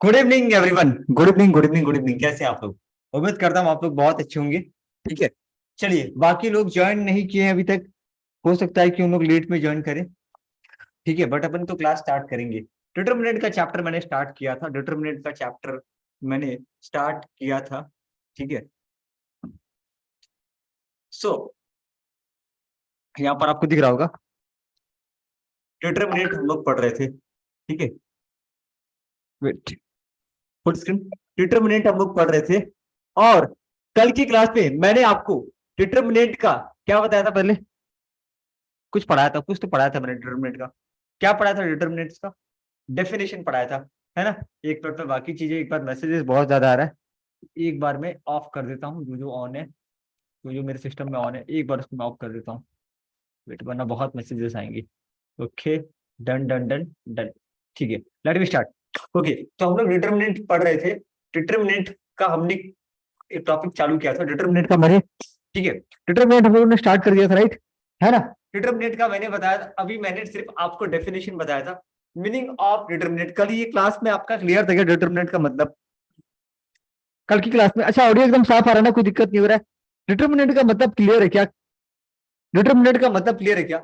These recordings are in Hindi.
Good evening everyone. Good evening, good evening, good evening. कैसे हैं आप लोग? उम्मीद करता हूँ आप लोग बहुत अच्छे होंगे। ठीक है, चलिए, बाकी लोग ज्वाइन नहीं किए हैं अभी तक। हो सकता है कि उन लोग लेट में ज्वाइन करें। ठीक है, बट अपन तो क्लास स्टार्ट करेंगे। डिटरमिनेंट का चैप्टर मैंने स्टार्ट किया था। डिटरमिनेंट का चैप्टर मैंने स्टार्ट किया था। ठीक है, सो यहाँ पर आपको दिख रहा होगा डिटरमिनेंट हम लोग पढ़ रहे थे। ठीक है, वेट, फुल स्क्रीन। डिटरमिनेंट हम लोग पढ़ रहे थे और कल की क्लास में मैंने आपको डिटरमिनेंट का क्या बताया था? पहले कुछ पढ़ाया था, कुछ तो पढ़ाया था मैंने डिटरमिनेंट का। क्या पढ़ाया था डिटरमिनेंट का? डेफिनेशन पढ़ाया था, है ना? एक मिनट में बाकी चीजें, एक बार मैसेजेस बहुत ज्यादा आ रहा है, एक बार मैं ऑफ कर देता हूँ जो जो ऑन है, जो जो मेरे सिस्टम में ऑन है, एक बार उसको मैं ऑफ कर देता हूँ। वेट, वरना बहुत मैसेजेस आएंगे। Okay, done done done done. ठीक है, लेट मी स्टार्ट। ओके, तो हम लोग डिटरमिनेंट पढ़ रहे थे। डिटरमिनेंट का हमने एक टॉपिक चालू किया था, डिटरमिनेंट का मैंने। ठीक है, डिटरमिनेंट हम लोगों ने स्टार्ट कर दिया था, राइट? है ना? डिटरमिनेंट का मैंने बताया था, अभी मैंने सिर्फ आपको डेफिनेशन बताया था, मीनिंग ऑफ डिटरमिनेंट। कल ये क्लास में आपका क्लियर था क्या डिटरमिनेंट का मतलब? कल की क्लास में? अच्छा, ऑडियो एकदम साफ आ रहा है ना? कोई दिक्कत नहीं हो रहा है? डिटरमिनेंट का मतलब क्लियर है क्या? डिटरमिनेंट का मतलब क्लियर है क्या?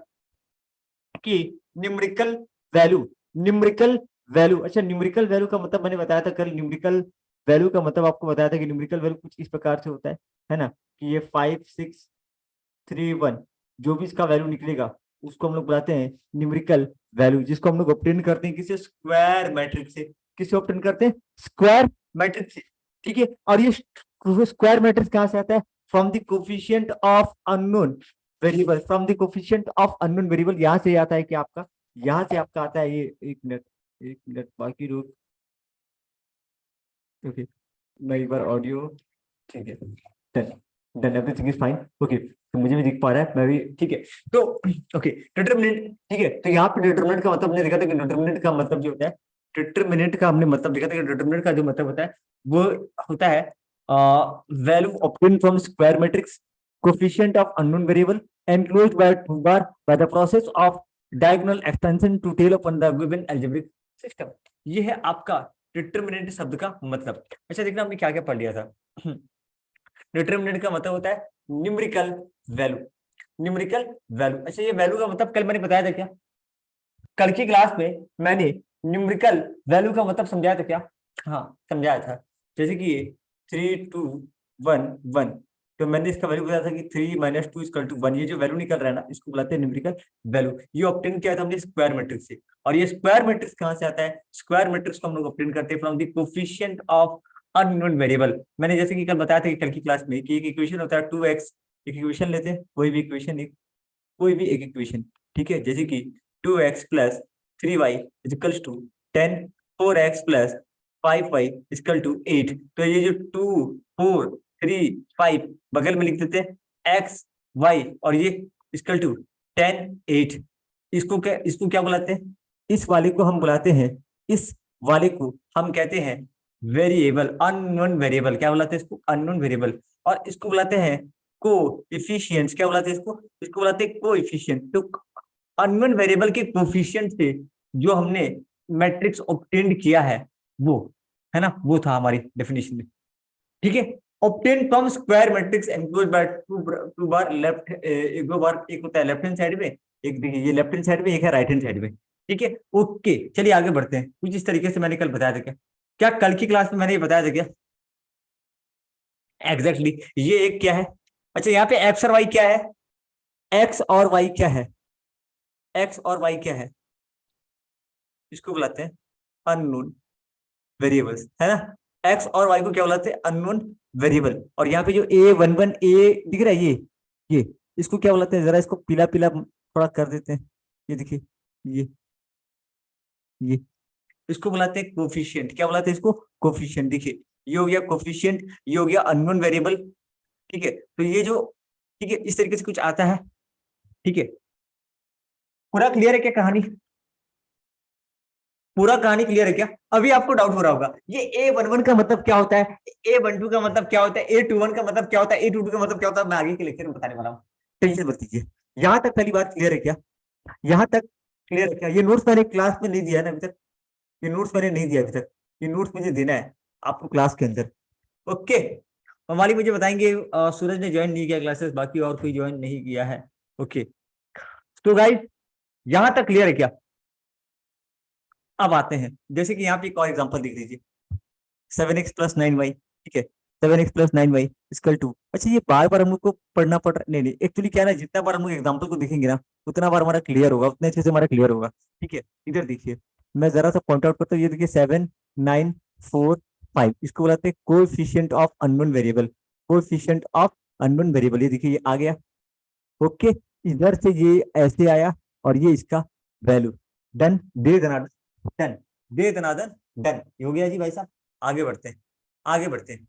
कि न्यूमेरिकल वैल्यू, न्यूमेरिकल वैल्यू। अच्छा, न्यूमेरिकल वैल्यू का मतलब मैंने बताया था कल। न्यूमेरिकल वैल्यू का मतलब आपको बताया था कि न्यूमेरिकल वैल्यू कुछ इस प्रकार से होता है ना? कि ये 5 6 3 1 जो भी इसका वैल्यू निकलेगा उसको हम लोग बुलाते हैं न्यूमेरिकल वैल्यू, जिसको हम लोग ऑब्टेन करते हैं किसी स्क्वायर मैट्रिक्स से। किसे ऑब्टेन करते हैं? स्क्वायर मैट्रिक्स से। ठीक है, और ये स्क्वायर मैट्रिक्स कहाँ से आता है? From the coefficient of unknown variable. From the coefficient of unknown variable, यहाँ से आता है कि आपका, यहाँ से आपका आता है ये। एक मिनट, एक मिनट, बाकी लोग। ओके, मैं एक बार ऑडियो। ठीक है, done done, everything is fine. Okay, तो मुझे भी दिख पा रहा है, मैं भी। ठीक है, तो ओके, डिटरमिनेंट। ठीक है, तो यहाँ पे डिटरमिनेंट का मतलब हमने देखा था कि डिटरमिनेंट का मतलब जो होता है, डिटरमिनेंट का हमने मतलब देखा था कि डिटरमिनेंट का जो मतलब होता है वो होता है value obtain from square matrix, coefficient of unknown variable, enclosed by two bar by the process of diagonal extension to tell upon the given algebraic system. ये है आपका डिटरमिनेंट शब्द का मतलब। अच्छा, देखना हमने क्या क्या पढ़ लिया था। डिटरमिनेंट का मतलब होता है न्यूमेरिकल वैल्यू। न्यूमेरिकल वैल्यू, अच्छा, ये वैल्यू का मतलब कल मैंने बताया था क्या? कल की क्लास में मैंने न्यूमेरिकल वैल्यू का मतलब समझाया था क्या? हाँ, समझाया था। जैसे कि 3 2 1 1, तो मैंने इसका वैल्यू बताया था कि 3 - 2 = 1। ये जो वैल्यू निकल रहा है ना, इसको बुलाते हैं न्यूमेरिकल वैल्यू। ये ऑब्टेन किया था हमने स्क्वायर मैट्रिक्स से। और ये स्क्वायर मैट्रिक्स कहाँ से आता है? स्क्वायर मैट्रिक्स को हम लोग ऑब्टेन करते हैं from the coefficient of unknown variable. मैंने जैसे कि कल बताया था कि कल की क्लास में कि एक इक्वेशन होता है 2x। एक इक्वेशन लेते हैं, कोई भी इक्वेशन, एक कोई भी एक इक्वेशन। ठीक है, जैसे कि 2x + 3y equals to 10, 4x + 5y equal to 8। तो ये जो 2 4 3 5 बगल में लिख देते हैं x y, और ये इक्वल टू 10 8। इसको क्या बुलाते हैं? इस वाले को हम बुलाते हैं, इस वाले को हम कहते हैं वेरिएबल, अननोन वेरिएबल। क्या बुलाते हैं इसको? Unknown variable. और इसको बुलाते हैं को इफिशियंट। क्या बुलाते हैं इसको? इसको बुलाते हैं को इफिशियंट। तो अननोन वेरिएबल के कोफिशिएंट से जो हमने मैट्रिक्स ऑब्टेन किया है वो, है ना, वो था हमारी डेफिनेशन में। ठीक है, obtain from square matrix enclosed by two bar left, एक दो बार, एक होता है लेफ्ट हैंड साइड में, एक देखिए ये लेफ्ट हैंड साइड में, एक है राइट हैंड साइड में। ठीक है, ओके, चलिए आगे बढ़ते हैं। कुछ इस तरीके से मैंने कल बताया था क्या? क्या कल की क्लास में मैंने ये बताया था क्या? एग्जैक्टली ये एक क्या है? अच्छा, यहाँ पे एक्स और वाई क्या है? एक्स और वाई क्या है? एक्स और वाई क्या है? इसको बुलाते हैं अननोन वेरिएबल्स, है ना? एक्स और वाई को क्या बुलाते हैं? Unknown variable. और यहाँ पे जो A11 A दिख रहा है, ये इसको क्या बुलाते हैं? जरा इसको पीला पीला थोड़ा कर देते हैं। ये देखिए, ये ये इसको बुलाते हैं कोफिशिएंट। क्या बुलाते हैं इसको? कोफिशिएंट। देखिए, ये हो गया कोफिशिएंट, ये हो गया अननोन वेरिएबल। ठीक है, तो ये जो, ठीक है, इस तरीके से कुछ आता है। ठीक है, पूरा क्लियर है क्या कहानी? पूरा कहानी क्लियर है क्या? अभी आपको डाउट हो रहा होगा ये A11 का मतलब क्या होता है, A12 का मतलब क्या होता है, A21 का मतलब क्या होता है, A22 का मतलब क्या होता है? मैं आगे के लेक्चर में बताने वाला हूँ, टेंशन मत लीजिए। यहाँ तक पहली बात क्लियर है क्या? यहाँ तक क्लियर है क्या? ये नोट्स मैंने क्लास में नहीं दिया है ना अभी तक, ये नोट्स मैंने नहीं दिया अभी तक। ये नोट्स मुझे देना है आपको क्लास के अंदर। ओके, ममाली मुझे बताएंगे सूरज ने ज्वाइन नहीं किया क्लासेस, बाकी और कोई ज्वाइन नहीं किया है। ओके, तो गाइस यहां तक क्लियर है क्या? अब आते हैं, जैसे कि यहाँ पे एक और एग्जांपल देख लीजिए, 7x + 9y, ठीक है, 7x + 9y इक्वल टू, अच्छा ये बार बार हम लोग को पढ़ना पड़ रहा, नहीं नहीं, एक्चुअली क्या है ना, जितना बार हम लोग एग्जाम्पल को देखेंगे ना उतना बार हमारा क्लियर होगा, उतने अच्छे से हमारा क्लियर होगा। ठीक है, इधर देखिए, मैं जरा सा पॉइंट आउट करता हूँ, ये देखिए 7 9 4 5, इसको बुलाते हैं coefficient of unknown variable, coefficient of unknown variable, ये देखिए ये आ गया। ओके, इधर से ये ऐसे आया और ये इसका वैल्यू, डन, दे दनादन, डन, दे दनादन, डन, ये हो गया जी भाई साहब। आगे बढ़ते हैं, आगे बढ़ते हैं।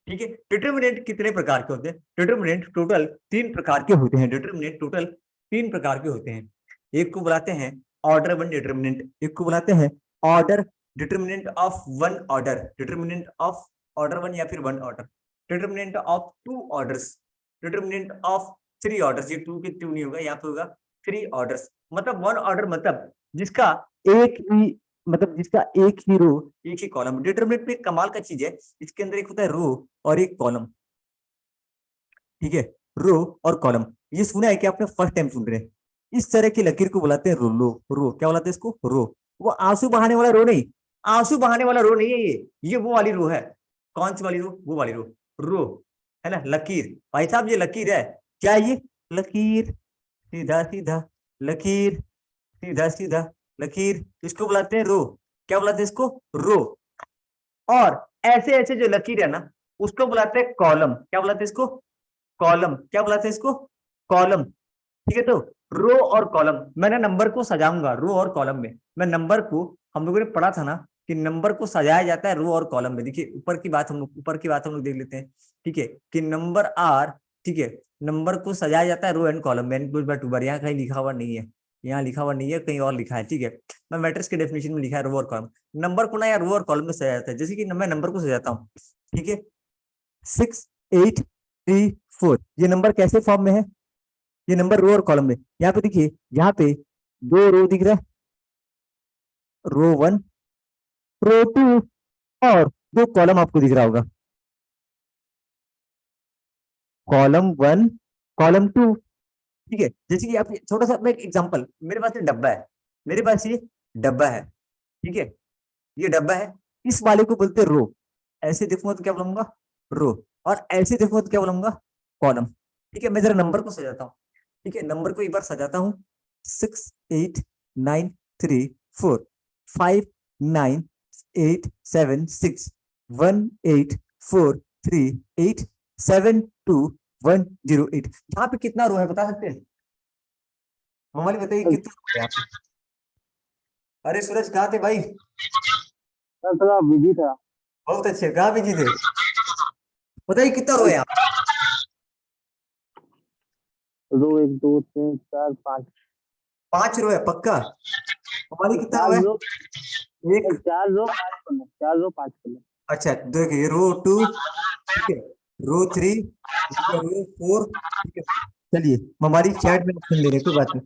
ठीक है, डिटरमिनेंट कितने प्रकार के होते हैं? डिटरमिनेंट टोटल 3 प्रकार के होते हैं, डिटरमिनेंट टोटल 3 प्रकार के होते हैं। एक को बुलाते हैं ऑर्डर 1 डिटरमिनेंट, एक को बुलाते हैं order determinant of 1 order, determinant of order 1 या फिर 1 order, determinant of 2 orders, determinant of 3 orders, ये 2 के 2 नहीं होगा, यहाँ पे होगा 3 ऑर्डर्स। मतलब 1 ऑर्डर मतलब जिसका एक ही, मतलब जिसका एक ही रो एक ही कॉलम। डिटरमिनेंट में कमाल का चीज है, इसके अंदर एक होता है रो और एक कॉलम। ठीक है, रो और कॉलम, ये सुना है कि आपने फर्स्ट टाइम सुन रहे हैं। इस तरह की लकीर को बुलाते हैं रो, रो क्या बुलाते हैं इसको? रो। वो आंसू बहाने वाला रो नहीं, आंसू बहाने वाला रो नहीं है ये वो वाली रो है। कौन सी वाली रो? वो वाली रो, रो है ना, लकीर। भाई साहब ये लकीर है, क्या ये लकीर? सीधा सीधा लकीर, सीधा सीधा लकीर, इसको बुलाते हैं रो। क्या बुलाते हैं इसको? रो। और ऐसे ऐसे जो लकीर है ना उसको बुलाते हैं कॉलम। क्या बुलाते हैं इसको? कॉलम। क्या बुलाते हैं इसको? कॉलम। ठीक है, तो रो और कॉलम, मैंने नंबर को सजाऊंगा रो और कॉलम में। मैं नंबर को, हम लोगों ने पढ़ा था ना कि नंबर को सजाया जाता है रो और कॉलम में। देखिए ऊपर की बात हम लोग, ऊपर की बात हम लोग देख लेते हैं। ठीक है, कि नंबर आर, ठीक है, नंबर को सजाया जाता है रो एंड कॉलम में, n+2 बार। यहाँ कहीं लिखा हुआ नहीं है, यहाँ लिखा हुआ नहीं है, कहीं और लिखा है। ठीक है, मैं मैट्रिक्स के डेफिनेशन में लिखा है रो और कॉलम। नंबर को ना यार रो और कॉलम में सजाया जाता है, जैसे कि मैं नंबर को सजाता हूँ। ठीक है, 6 8 3 4, ये नंबर कैसे फॉर्म में है? ये नंबर रो और कॉलम में। यहाँ पे देखिए, यहाँ पे 2 रो दिख रहा है, रो 1 रो 2, और 2 कॉलम आपको दिख रहा होगा, कॉलम 1 कॉलम 2। ठीक है, जैसे कि आप छोटा सा मैं एक एग्जांपल, मेरे पास ये डब्बा है, मेरे पास ये डब्बा है। ठीक है, ये डब्बा है, इस वाले को बोलते हैं रो। ऐसे देखूंगा तो क्या बोलूंगा? रो। और ऐसे देखूंगा तो क्या बोलूंगा? कॉलम। ठीक है, मैं जरा नंबर को सजाता हूँ। ठीक है, नंबर को एक बार सजाता हूँ, 6 8 9 3 4 5 9 8 7 6 1 8 4 3 8 7 2 1 0 8। यहाँ पे कितना रो है बता सकते हैं? ममाली बताइए कितना रो है यहाँ पे? अरे सूरज कहाँ थे भाई? सर थोड़ा बिजी था। बहुत अच्छे, कहाँ बिजी थे? बताइए कितना रो है यहाँ पे? 2 1 2 3 4 5। 5 रो है पक्का? ममाली कितना रो 4 है? रो, एक, 4 रो 5 कॉलम, 4 रो 5 कॉलम। अच्छा देखिए रो 2, ठीक है, रो 3, रो 4। ठीक है, चलिए हमारी चैट में ऑप्शन ले रहे हैं, कोई बात नहीं,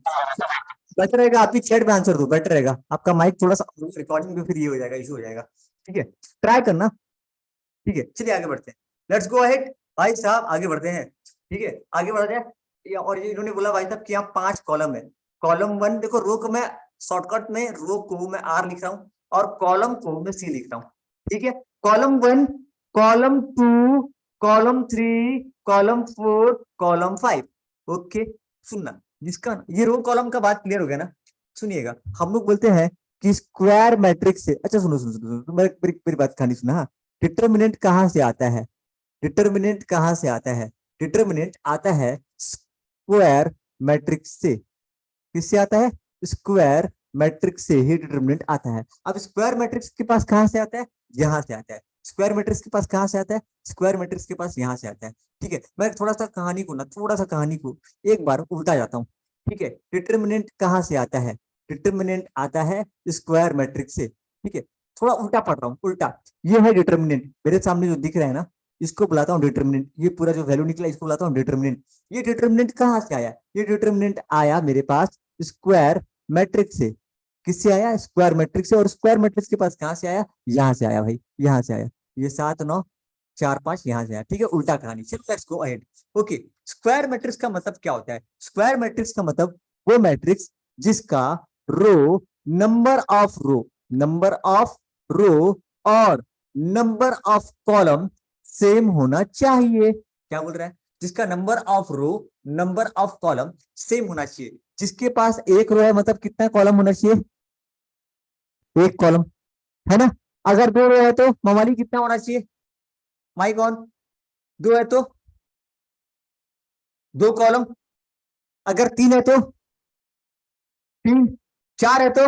बेटर रहेगा आप ही चैट में आंसर दो, बेटर रहेगा। आपका माइक थोड़ा सा रिकॉर्डिंग में फिर ये हो जाएगा, इशू हो जाएगा। ठीक है, ट्राई करना। ठीक है, चलिए आगे बढ़ते हैं, लेट्स गो अहेड भाई साहब, आगे बढ़ते हैं। ठीक है, आगे बढ़ जाए। और ये इन्होंने बोला भाई साहब कि यहाँ 5 कॉलम है। कॉलम 1 देखो, रो को मैं शॉर्टकट में, रो को मैं आर लिख रहा हूँ और कॉलम को मैं सी लिख रहा हूँ। ठीक है, column 1 column 2 column 3 column 4 column 5। Okay, सुनना, जिसका ये रो कॉलम का बात क्लियर हो गया ना? सुनिएगा, हम लोग बोलते हैं कि स्क्वायर मैट्रिक्स से, अच्छा सुनो सुनो सुनो, सुनो, मेरी बात कहानी सुना। हाँ, डिटर्मिनेंट कहां से आता है? डिटर्मिनेंट कहां से आता है? डिटर्मिनेंट आता है स्क्वायर मैट्रिक्स से। किससे आता है? स्क्वायर मैट्रिक्स से ही डिटर्मिनेंट आता है। अब स्क्वायर मैट्रिक्स के पास कहां से आता है? यहां से आता है। स्क्वायर मैट्रिक्स के पास कहां से आता है? स्क्वायर मैट्रिक्स के पास यहां से आता है। ठीक है, मैं थोड़ा सा कहानी को ना, थोड़ा सा कहानी को एक बार उल्टा जाता हूँ। ठीक है, डिटर्मिनेंट कहां से आता है? डिटर्मिनेंट आता है स्क्वायर मैट्रिक्स से। ठीक है, थोड़ा उल्टा पढ़ रहा हूँ, उल्टा। ये है डिटर्मिनेंट, मेरे सामने जो दिख रहा है ना, इसको बुलाता हूँ डिटर्मिनेंट। ये पूरा जो वैल्यू निकला इसको बुलाता हूँ डिटर्मिनेंट। ये डिटर्मिनेंट कहां से आया? ये डिटर्मिनेंट आया मेरे पास स्क्वायर मैट्रिक्स से। किससे आया? स्क्वायर मैट्रिक्स से। और स्क्वायर मैट्रिक्स के पास कहाँ से आया? यहाँ से आया भाई, यहाँ से आया। ये 7 9 4 5 यहाँ से आया। ठीक है, उल्टा कहानी। चलो let's go ahead. Okay, square matrix का मतलब क्या होता है? स्क्वायर मैट्रिक्स का मतलब वो मैट्रिक्स जिसका रो नंबर ऑफ रो और नंबर ऑफ कॉलम सेम होना चाहिए। क्या बोल रहा है? जिसका number of row number of column same होना चाहिए। जिसके पास एक रो है मतलब कितना कॉलम होना चाहिए? एक कॉलम, है ना? अगर 2 रो है तो ममाली कितना होना चाहिए? Mic on. 2 है तो 2 कॉलम। अगर 3 है तो 3। 4 है तो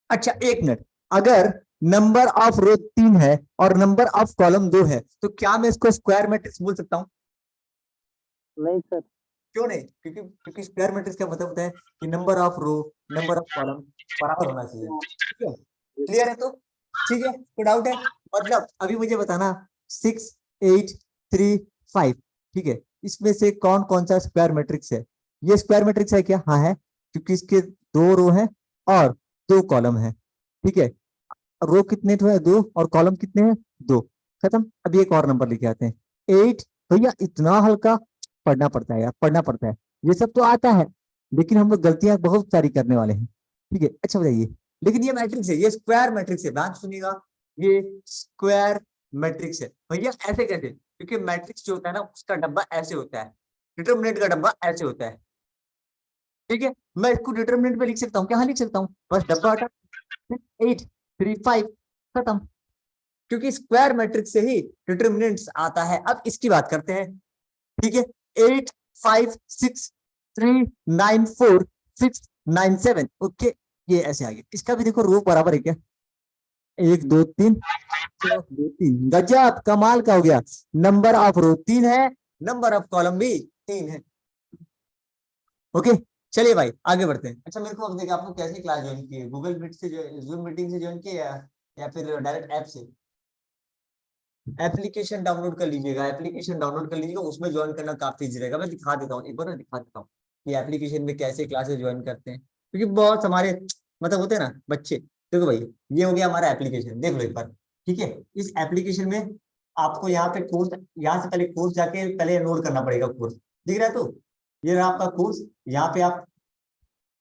अच्छा, 1 मिनट। अगर नंबर ऑफ रो 3 है और नंबर ऑफ कॉलम 2 है तो क्या मैं इसको स्क्वायर मैट्रिक्स बोल सकता हूँ? नहीं सर। क्यों नहीं? क्योंकि स्क्वायर मैट्रिक्स का मतलब होता है कि number of row number of column बराबर होना चाहिए। ठीक है, क्लियर है? तो ठीक है, कोई डाउट है? मतलब अभी मुझे बताना 6 8 3 5, ठीक है, इसमें से कौन कौन सा स्क्वायर मैट्रिक्स है? ये स्क्वायर मैट्रिक्स है क्या? हाँ है, क्योंकि इसके 2 रो है और 2 कॉलम है। ठीक है, रो कितने तो है? 2 और कॉलम कितने हैं? 2। खत्म। अभी एक और नंबर लिखे आते हैं 8। भैया इतना हल्का पढ़ना पड़ता है यार, पढ़ना पड़ता है। ये सब तो आता है लेकिन हम लोग गलतियां बहुत सारी करने वाले हैं। ठीक है, अच्छा बताइए, लेकिन ये मैट्रिक्स है, ये स्क्वायर मैट्रिक्स है। ध्यान सुनिएगा, ये स्क्वायर मैट्रिक्स है। भैया ऐसे कैसे? क्योंकि मैट्रिक्स जो होता है ना उसका डब्बा ऐसे होता है, डिटरमिनेंट का डब्बा ऐसे होता है। ठीक है, मैं इसको डिटरमिनेंट में लिख सकता हूँ क्या? हाँ लिख सकता हूँ, बस डब्बा हटा 8 3 5 खत्म। क्योंकि स्क्वायर मैट्रिक्स से ही डिटरमिनेंट्स आता है। अब इसकी बात करते हैं। ठीक है, 8 5 6 3 9 4 6 9 7। ओके, ये ऐसे आ गया। इसका भी देखो रो बराबर है क्या? 1 2 3 2 3। गजब, कमाल का हो गया। नंबर ऑफ रो 3 है, नंबर ऑफ कॉलम भी 3 है। ओके, चलिए भाई आगे बढ़ते हैं। अच्छा मेरे को अब देखिए, आपको कैसे क्लास ज्वाइन की है? गूगल मीट से, जूम मीटिंग से ज्वाइन किया या फिर डायरेक्ट ऐप से? एप्लीकेशन डाउनलोड कर लीजिएगा, एप्लीकेशन डाउनलोड कर लीजिएगा, उसमें ज्वाइन करना काफी इजी रहेगा। मैं दिखा देता हूँ एक बार ना, दिखा देता हूँ कि एप्लीकेशन में कैसे क्लासेस ज्वाइन करते हैं। क्योंकि बहुत हमारे मतलब होते हैं ना बच्चे। देखो भाई, ये हो गया हमारा एप्लीकेशन, देख लो एक बार। ठीक है, इस एप्लीकेशन में आपको यहाँ पे कोर्स, यहाँ से पहले कोर्स जाके पहले एनरोल करना पड़ेगा कोर्स। दिख रहा है? तो ये रहा आपका कोर्स। यहाँ पे आप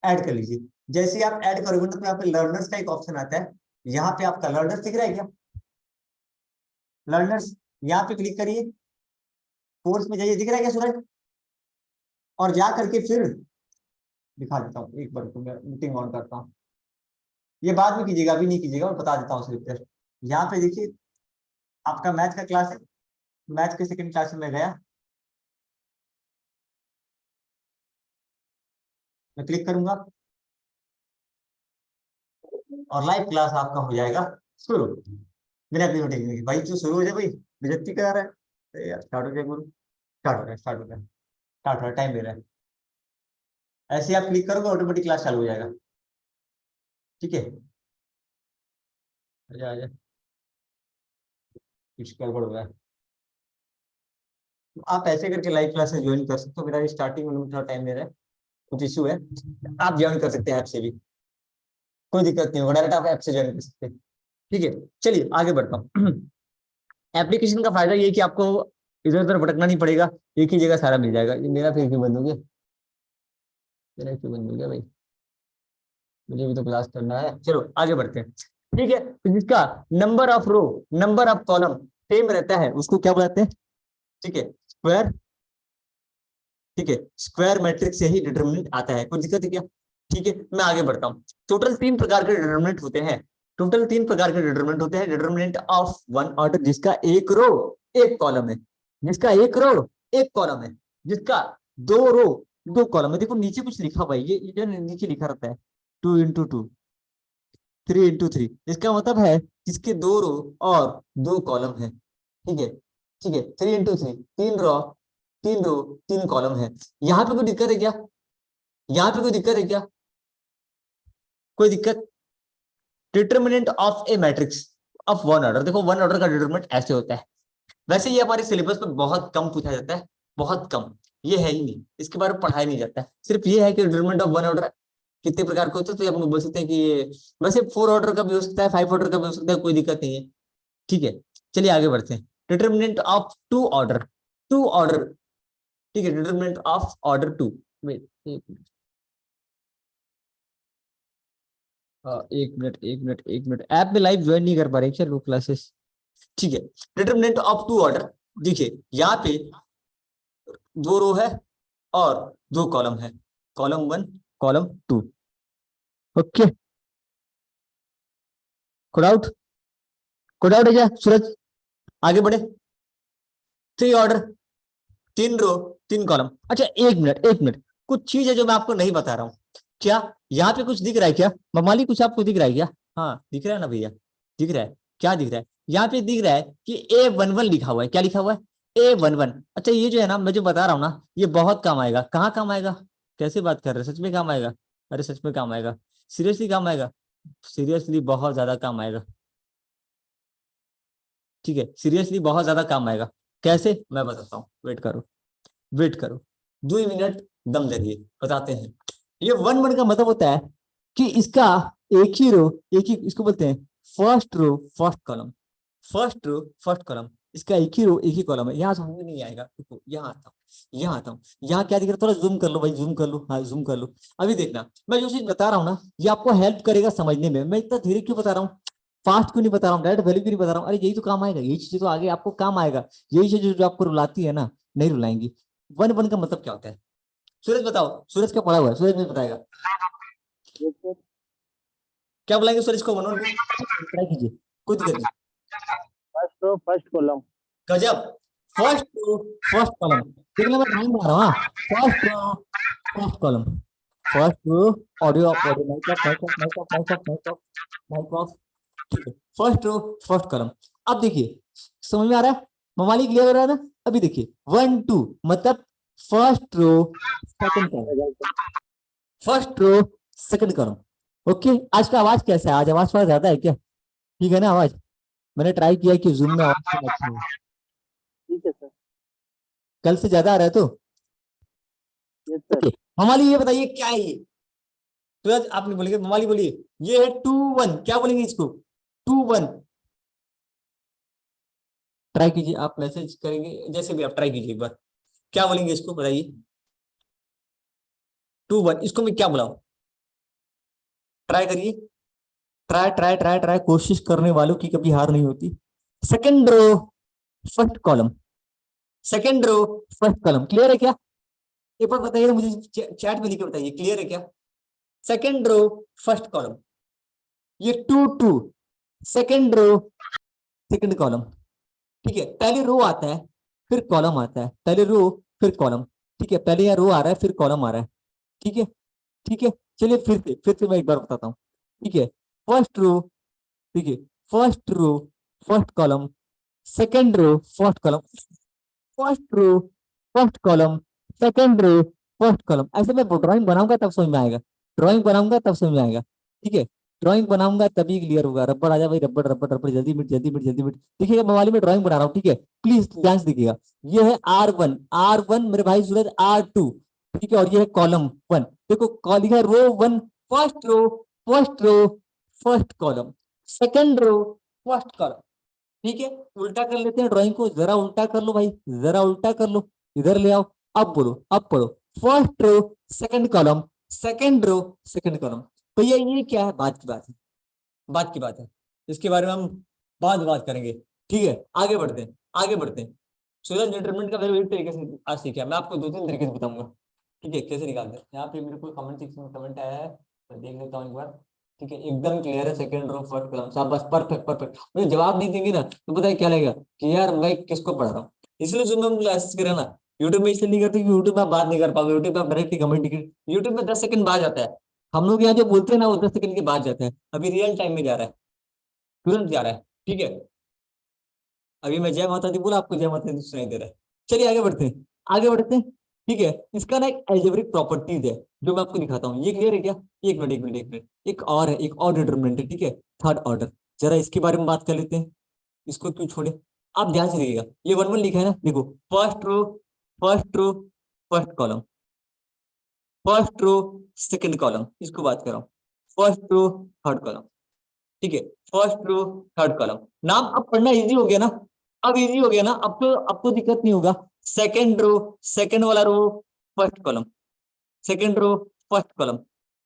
ऐड कर लीजिए। जैसे ही आप ऐड करोगे ना तो यहाँ पे लर्नर्स का एक ऑप्शन आता है। यहाँ पे आपका लर्नर्स दिख रहा है क्या? लर्नर्स, यहाँ पे क्लिक करिए, कोर्स में जाइए। दिख रहा है क्या सूरज? और जा करके फिर दिखा देता हूँ एक बार, तो मैं मीटिंग ऑन करता हूँ। ये बाद में कीजिएगा, अभी नहीं कीजिएगा, मैं बता देता हूँ सिर्फ फिर। यहाँ पे देखिए, आपका मैथ का क्लास है। मैथ के सेकंड क्लास में मैं गया, मैं क्लिक करूंगा और लाइव क्लास आपका हो जाएगा शुरू। बिना अपनी मीटिंग में भाई, जो शुरू हो जाए भाई, बेइज्जती करा रहा है। अरे यार स्टार्ट हो जाए गुरु, स्टार्ट हो रहा है, स्टार्ट हो रहा है, स्टार्ट हो रहा है, टाइम दे रहा है। ऐसे ही आप क्लिक करोगे ऑटोमेटिक क्लास चालू हो जाएगा। ठीक है, आजा आजा, कुछ गड़बड़ हो रहा है। तो आप ऐसे करके लाइव क्लासेस ज्वाइन कर सकते हो। मेरा स्टार्टिंग में थोड़ा टाइम ले रहा है, कुछ इशू है। आप ज्वाइन कर सकते हैं ऐप से भी, कोई दिक्कत नहीं होगा, डायरेक्ट आप ऐप से ज्वाइन कर सकते हैं। ठीक है, चलिए आगे बढ़ता हूँ। एप्लीकेशन का फायदा ये है कि आपको इधर उधर भटकना नहीं पड़ेगा, एक ही जगह सारा मिल जाएगा। ये मेरा फिर क्यों बंद हो गया? मेरा क्यों बंद हो गया भाई? मुझे भी तो क्लास करना है। चलो आगे बढ़ते हैं। ठीक है, तो जिसका number of row number of column same रहता है उसको क्या बुलाते हैं? ठीक है, स्क्वायर। ठीक है, स्क्वायर मैट्रिक्स से ही डिटरमिनेंट आता है। कोई दिक्कत है क्या? ठीक है, मैं आगे बढ़ता हूँ। टोटल 3 प्रकार के डिटरमिनेंट होते हैं। टोटल 3 प्रकार के डिटरमिनेंट होते हैं। डिटरमिनेंट ऑफ वन ऑर्डर, जिसका एक रो एक कॉलम है, जिसका एक रो एक कॉलम है, जिसका 2 रो 2 कॉलम है। देखो नीचे कुछ लिखा हुआ है, ये जो नीचे लिखा रहता है 2 इंटू 2 3 इंटू 3। इसका मतलब है जिसके 2 रो और 2 कॉलम है। ठीक है, ठीक है, 3 इंटू 3, 3 रो 3 कॉलम है। यहाँ पे कोई दिक्कत है क्या? यहाँ पे कोई दिक्कत है क्या? कोई दिक्कत? Determinant of A matrix of one order, देखो वन ऑर्डर का डिटरमिनेंट ऐसे होता है। वैसे ये हमारे सिलेबस में बहुत कम पूछा जाता है, बहुत कम। ये है ही नहीं, इसके बारे में पढ़ाया नहीं जाता है। सिर्फ ये है कि डिटरमिनेंट ऑफ वन ऑर्डर कितने प्रकार के होते हैं, तो आप बोल सकते हैं कि ये वैसे 4 ऑर्डर का भी हो सकता है, 5 ऑर्डर का भी हो सकता है, कोई दिक्कत नहीं है। ठीक है, चलिए आगे बढ़ते हैं। डिटर्मिनेंट ऑफ 2 ऑर्डर, 2 ऑर्डर, ठीक है, डिटर्मिनेंट ऑफ ऑर्डर 2। वेट एक मिनट, एक मिनट ऐप में लाइव ज्वाइन नहीं कर पा रहे क्या लोग क्लासेस? ठीक है, डिटर्मिनेंट ऑफ 2 ऑर्डर, देखिए यहाँ पे 2 रो है और 2 कॉलम है, column 1 column 2। Okay, code out, code out है क्या सूरज? आगे बढ़े। 3 ऑर्डर, 3 रो 3 कॉलम। अच्छा एक मिनट, कुछ चीज है जो मैं आपको नहीं बता रहा हूँ। क्या यहाँ पे कुछ दिख रहा है क्या ममाली, कुछ आपको दिख रहा है क्या? हाँ दिख रहा है ना भैया, दिख रहा है, क्या दिख रहा है? यहाँ पे दिख रहा है कि A11 लिखा हुआ है। क्या लिखा हुआ है? A11। अच्छा ये जो है ना, मैं जो बता रहा हूँ ना, ये बहुत काम आएगा। कहाँ काम आएगा? कैसे बात कर रहे हैं, सच में काम आएगा? अरे सच में काम आएगा, सीरियसली काम आएगा, सीरियसली बहुत ज्यादा काम आएगा। ठीक है, सीरियसली बहुत ज्यादा काम आएगा। कैसे, मैं बताता हूँ, वेट करो, वेट करो, 2 मिनट दम धरिए, बताते हैं। ये 1 1 का मतलब होता है कि इसका एक ही रो, एक ही, इसको बोलते हैं first row first column, first row first column. इसका एक ही रो एक ही कॉलम है। यहाँ समझ में नहीं आएगा, देखो यहाँ आता हूँ, यहाँ आता हूँ, यहाँ क्या दिख रहा है, थोड़ा जूम कर लो भाई, जूम कर लो, हाँ जूम कर लो। अभी देखना, मैं जो चीज बता रहा हूँ ना, ये आपको हेल्प करेगा समझने में। मैं इतना धीरे क्यों बता रहा हूँ, फास्ट क्यों नहीं बता रहा हूँ, डायरेक्ट वैल्यू क्यों नहीं बता रहा हूँ? अरे यही तो काम आएगा, यही चीज तो आगे आपको काम आएगा। यही चीज जो आपको रुलाती है ना, नहीं रुलाएंगी। 1 1 का मतलब क्या होता है? सूरज बताओ, सूरज क्या पढ़ा हुआ है, सूरज नहीं बताएगा। Yes sir. क्या बुलाएंगे सूरज को? 1 1 ट्राई कीजिए, कोई दिक्कत नहीं। First row first column. गजब, फर्स्ट रो फर्स्ट कॉलम। देखना मैं ड्राइंग बना रहा हूँ, first row first column, first row, audio off, audio mic off, mic off, mic off, mic off, mic off, mic off. ठीक है, फर्स्ट रो फर्स्ट कॉलम। अब देखिए, समझ में आ रहा है, ममाली क्लियर हो रहा है ना? अभी देखिए 1 2 मतलब first row second column, first row second column. Okay, आज का आवाज कैसा है? आज आवाज थोड़ा ज्यादा है क्या? ठीक है ना आवाज? मैंने ट्राई किया कि जूम में आवाज थोड़ा अच्छा है। ठीक है सर। कल से ज्यादा आ रहा है तो यस सर। ओके। ममाली ये बताइए क्या है ये? तो आज आप नहीं बोलेंगे, ममाली बोलिए। ये है 2 1, क्या बोलेंगे इसको? 2 1। ट्राई कीजिए, आप मैसेज करेंगे जैसे भी, आप ट्राई कीजिए एक बार। क्या बोलेंगे इसको बताइए? 2 1, इसको मैं क्या बुलाऊं? ट्राई करिए, ट्राई ट्राई ट्राई ट्राई, कोशिश करने वालों की कभी हार नहीं होती। Second row first column, second row first column, clear है क्या? एक बार बताइए मुझे, चैट में लिख के बताइए, क्लियर है क्या? सेकंड रो फर्स्ट कॉलम, ये 2 2, सेकंड रो सेकंड कॉलम। ठीक है, पहले रो आता है फिर कॉलम आता है, पहले रो फिर कॉलम। ठीक है, पहले यहाँ रो आ रहा है फिर कॉलम आ रहा है। ठीक है, ठीक है, चलिए फिर से मैं एक बार बताता हूँ। ठीक है, फर्स्ट रो, ठीक है, first row first column, second row first column, first row first column, second row first column. ऐसे मैं ड्राइंग बनाऊंगा तब समझ में आएगा, ड्राइंग बनाऊंगा तब समझ में आएगा। ठीक है, ड्राइंग बनाऊंगा तभी क्लियर होगा। रबड़ आ जा भाई, रबड़ रबड़ रबड़, जल्दी मिट जल्दी मिट जल्दी मिट। देखिएगा मोबाइल में ड्राइंग बना रहा हूँ, ठीक है, प्लीज ध्यान से देखिएगा। ये है R1, R1 मेरे भाई सूरज, R2, ठीक है, और ये है कॉलम 1। देखो कॉल लिखा है row 1, first row first row first column, second row first column. ठीक है, उल्टा कर लेते हैं ड्राइंग को, जरा उल्टा कर लो भाई, जरा उल्टा कर लो, इधर ले आओ। अब बोलो, अब पढ़ो, first row second column, second row second column. भैया ये क्या है? बात की बात है, बात की बात है, इसके बारे में हम बाद में बात करेंगे। ठीक है, आगे बढ़ते हैं, आगे बढ़ते हैं। सूरज डिटरमिनेंट का वेरी तरीके से आज सीखा, मैं आपको 2 3 तरीके से बताऊंगा। ठीक है, कैसे निकालते हैं। यहाँ पे मेरे को कमेंट सेक्शन में कमेंट आया है, मैं देख लेता हूँ एक बार। ठीक है, एकदम क्लियर है, सेकंड रो फर्स्ट कॉलम, शाबाश, परफेक्ट परफेक्ट। मुझे जवाब नहीं देंगे ना तो पता है क्या लगेगा कि यार मैं किसको पढ़ रहा हूँ। इसलिए जो हम क्लासेस करें ना, यूट्यूब में इसलिए नहीं करते कि यूट्यूब में आप बात नहीं कर पाओगे, यूट्यूब में आप डायरेक्ट कमेंट, यूट्यूब में 10 सेकंड बाद जाता है। हम लोग यहाँ जो बोलते हैं ना वो 10 सेकंड के बाद जाता है, अभी रियल टाइम में जा रहा है, तुरंत जा रहा है। ठीक है, अभी मैं जय माता दी बोला, आपको जय माता दी सुनाई दे रहा है। चलिए आगे बढ़ते हैं, आगे बढ़ते हैं। ठीक है, इसका ना एक एल्जेब्रिक प्रॉपर्टीज है जो मैं आपको दिखाता हूँ। ये क्लियर है क्या? एक मिनट एक मिनट एक मिनट, एक और है, एक और डिटरमिनेंट है, ठीक है, थर्ड ऑर्डर। जरा इसके बारे में बात कर लेते हैं, इसको क्यों छोड़े। आप ध्यान से देखिएगा, ये 1 1 लिखा है ना, देखो first row first row first column, first row second column, इसको बात कर रहा हूँ, फर्स्ट रो थर्ड कॉलम, ठीक है, फर्स्ट रो थर्ड कॉलम। नाम अब पढ़ना इजी हो गया ना, अब इजी हो गया ना, अब तो दिक्कत नहीं होगा। सेकंड रो, सेकंड वाला row first column, second row first column,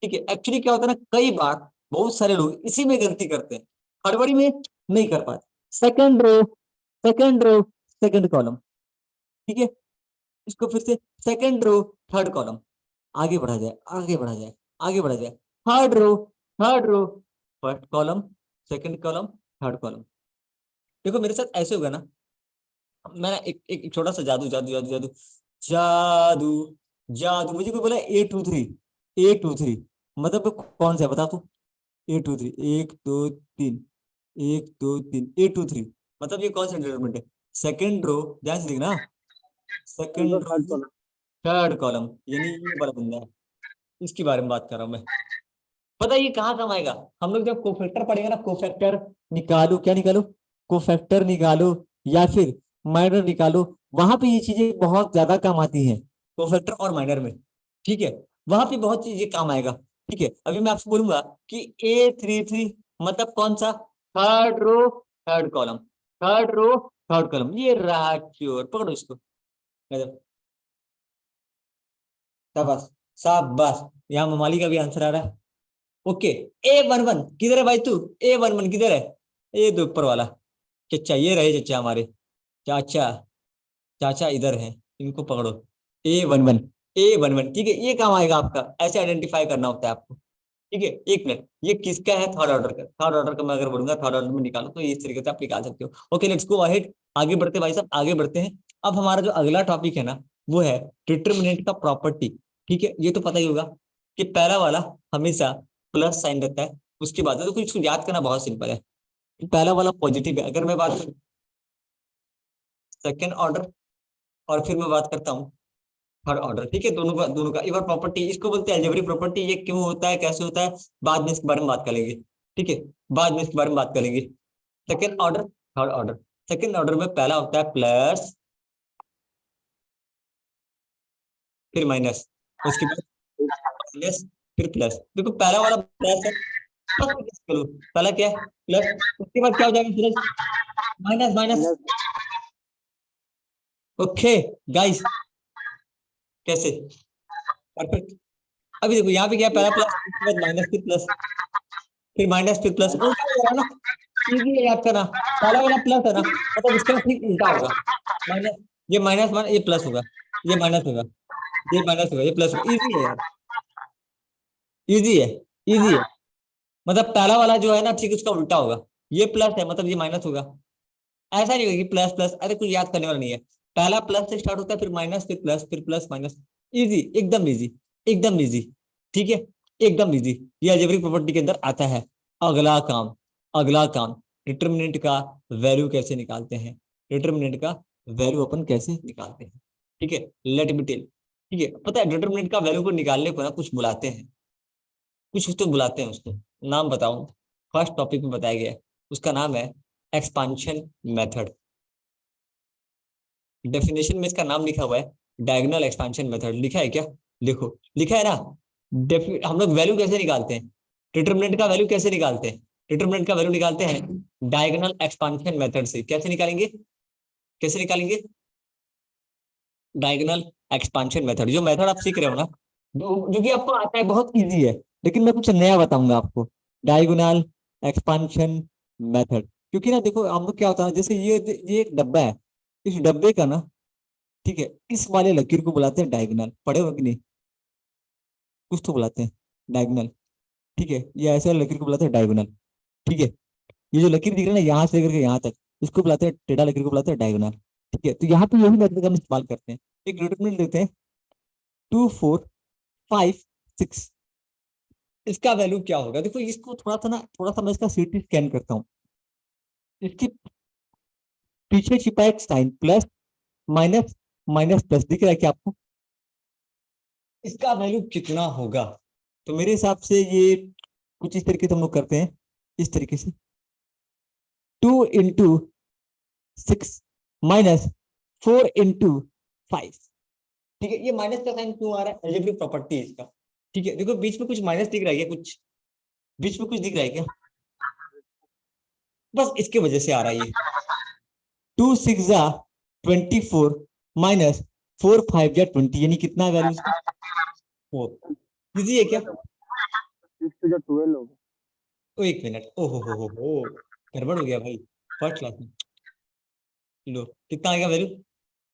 ठीक है। एक्चुअली क्या होता है ना, कई बार बहुत सारे लोग इसी में गलती करते हैं, हड़बड़ी में नहीं कर पाते। Second row, second row second column, ठीक है। इसको फिर से सेकंड रो थर्ड कॉलम, आगे बढ़ा जाए, आगे बढ़ा जाए, आगे बढ़ा जाए। Third row, third row first column, second column, third column. देखो मेरे साथ ऐसे होगा ना, मैं एक छोटा सा जादू जादू जादू जादू जादू जादू, मुझे कोई बोला 8 2 3, 8 2 3 मतलब कौन सा है बता तू। 8 2 3, 1 2 3, 1 2 3, 8 2 3 मतलब ये कौन सा डिटरमिनेंट है? सेकंड रो, ध्यान से देखना, second row second third row column. Third column, यानी ये बड़ा बंदा है, इसके बारे में बात कर रहा हूँ मैं। पता है ये कहाँ काम आएगा? हम लोग जब कोफैक्टर पढ़ेंगे ना, कोफैक्टर निकालो, क्या निकालो? कोफैक्टर निकालो, या फिर माइनर निकालो, वहां पे ये चीजें बहुत ज्यादा काम आती हैं, कोफैक्टर और माइनर में, ठीक है। वहां पे बहुत चीजें काम आएगा, ठीक है। अभी मैं आपसे बोलूंगा कि A33 मतलब कौन सा? Third row third column, third row third column, ये राच्योर, पकड़ो इसको, गजब, शाबाश शाबाश। यहाँ ममाली का भी आंसर आ रहा है, ओके। A11 किधर है भाई तू? A11 किधर है? ये तो ऊपर वाला, चचा ये रहे चचा हमारे, चाचा, चाचा इधर है, इनको पकड़ो। A11, A11, ठीक है, ये काम आएगा आपका, ऐसे आइडेंटिफाई करना होता है आपको, ठीक है। एक मिनट, ये किसका है? थर्ड ऑर्डर का, थर्ड ऑर्डर का मैं अगर बोलूंगा थर्ड ऑर्डर में निकालो, तो इस तरीके से आप निकाल सकते हो। ओके लेट्स गो अहेड, आगे बढ़ते भाई साहब, आगे बढ़ते हैं। अब हमारा जो अगला टॉपिक है ना, वो है डिटरमिनेंट का प्रॉपर्टी, ठीक है। ये तो पता ही होगा कि पहला वाला हमेशा प्लस साइन रहता है, उसके बाद तो कुछ याद करना बहुत सिंपल है। पहला वाला पॉजिटिव है, अगर मैं बात करूं सेकेंड ऑर्डर, और फिर मैं बात करता हूँ थर्ड ऑर्डर, ठीक है। दोनों का एक बार प्रॉपर्टी, इसको बोलते हैं अलजेब्रिक प्रॉपर्टी। ये क्यों होता है, कैसे होता है, बाद में इसके बारे में बात करेंगे, ठीक है, बाद में इसके बारे में बात करेंगे। Second order third order, second order में पहला होता है प्लस, फिर माइनस, उसके बाद माइनस, फिर प्लस। देखो पहला वाला प्लस है, करो पहला क्या है? प्लस, उसके बाद क्या हो जाएगा? Plus, minus minus, minus. Okay guys, कैसे? परफेक्ट। अभी देखो यहाँ पे क्या है, पहला प्लस, उसके बाद माइनस, फिर प्लस, फिर माइनस, फिर प्लस, उल्टा हो रहा है ना, इजी है याद करना। पहला वाला प्लस है ना, मतलब इसका ठीक उल्टा होगा, माइनस, ये माइनस वन, ये प्लस होगा, ये माइनस होगा, ये माइनस होगा, ये प्लस होगा। इजी है यार, इजी है, इजी है। मतलब पहला वाला जो है ना, ठीक उसका उल्टा होगा, ये प्लस है मतलब ये माइनस होगा। ऐसा नहीं होगा कि प्लस प्लस, अरे कुछ याद करने वाला नहीं है। पहला प्लस से स्टार्ट होता है, फिर माइनस, फिर प्लस, फिर प्लस माइनस। इजी, एकदम इजी, एकदम इजी, ठीक है, एकदम इजी। ये अलजेब्रिक प्रॉपर्टी के अंदर आता है। अगला काम, अगला काम, डिटरमिनेंट का वैल्यू कैसे निकालते हैं, डिटरमिनेंट का वैल्यू अपन कैसे निकालते हैं, ठीक है। लेट मी टेल, ठीक है। पता है डिटरमिनेंट का वैल्यू को निकालने को ना कुछ बुलाते हैं, कुछ तो बुलाते हैं उसको, नाम बताऊं? फर्स्ट टॉपिक में बताया गया है, उसका नाम है एक्सपांशन मेथड। डेफिनेशन में इसका नाम लिखा हुआ है डायगोनल एक्सपेंशन मेथड, लिखा है क्या? लिखो, लिखा है ना। हम लोग वैल्यू कैसे निकालते हैं, डिटरमिनेंट का वैल्यू कैसे निकालते हैं? डिटरमिनेंट का वैल्यू निकालते हैं डायगोनल एक्सपेंशन मेथड से। कैसे निकालेंगे, कैसे निकालेंगे? डायगोनल एक्सपेंशन मेथड, जो मेथड आप सीख रहे हो ना, जो कि आपको आता है, बहुत इजी है, लेकिन मैं कुछ नया बताऊंगा आपको। डायगोनल एक्सपेंशन मेथड, क्योंकि ना देखो हम लोग क्या होता है ना, जैसे ये एक डब्बा है, इस डब्बे का ना, ठीक है, इस वाले लकीर को बुलाते हैं डायगोनल, पढ़े हो कि नहीं? कुछ तो बुलाते हैं डायगोनल, ठीक है। ये ऐसे वाले लकीर को बुलाते हैं डायगोनल, ठीक है। ये जो लकीर दिख रहा है ना, यहाँ से लेकर के यहाँ तक, इसको बुलाते हैं, टेढ़ा लकीर को बुलाते हैं डायगोनल, ठीक है। तो यहाँ पे यही मेथड हम इस्तेमाल करते हैं। एक डिटरमिनेंट लेते हैं 2 4 5 6, इसका वैल्यू क्या होगा? देखो इसको थोड़ा सा ना, थोड़ा सा मैं इसका सीटी स्कैन करता हूँ। इसके पीछे छिपा एक sign, plus minus, minus plus, दिख रहा है क्या आपको? इसका वैल्यू कितना होगा? तो मेरे हिसाब से ये कुछ इस तरीके से हम लोग करते हैं, इस तरीके से 2 × 6 - 4 × 5, ठीक है, ये माइनस का साइन क्यों आ रहा है, अलजेब्रिक प्रॉपर्टी है इसका। ठीक है, देखो बीच में कुछ माइनस दिख रहा है क्या, कुछ बीच में कुछ दिख रहा है क्या, बस इसके वजह से आ रहा है ये। 2 6 जा 24 माइनस 4 5 जा 20, यानी कितना वैल्यू इसका 4। इजी है क्या? 6 to the 12 होगा। ओ एक मिनट, ओहो हो, गड़बड़ हो गया भाई, फर्स्ट क्लास में। लो कितना आ गया वैल्यू,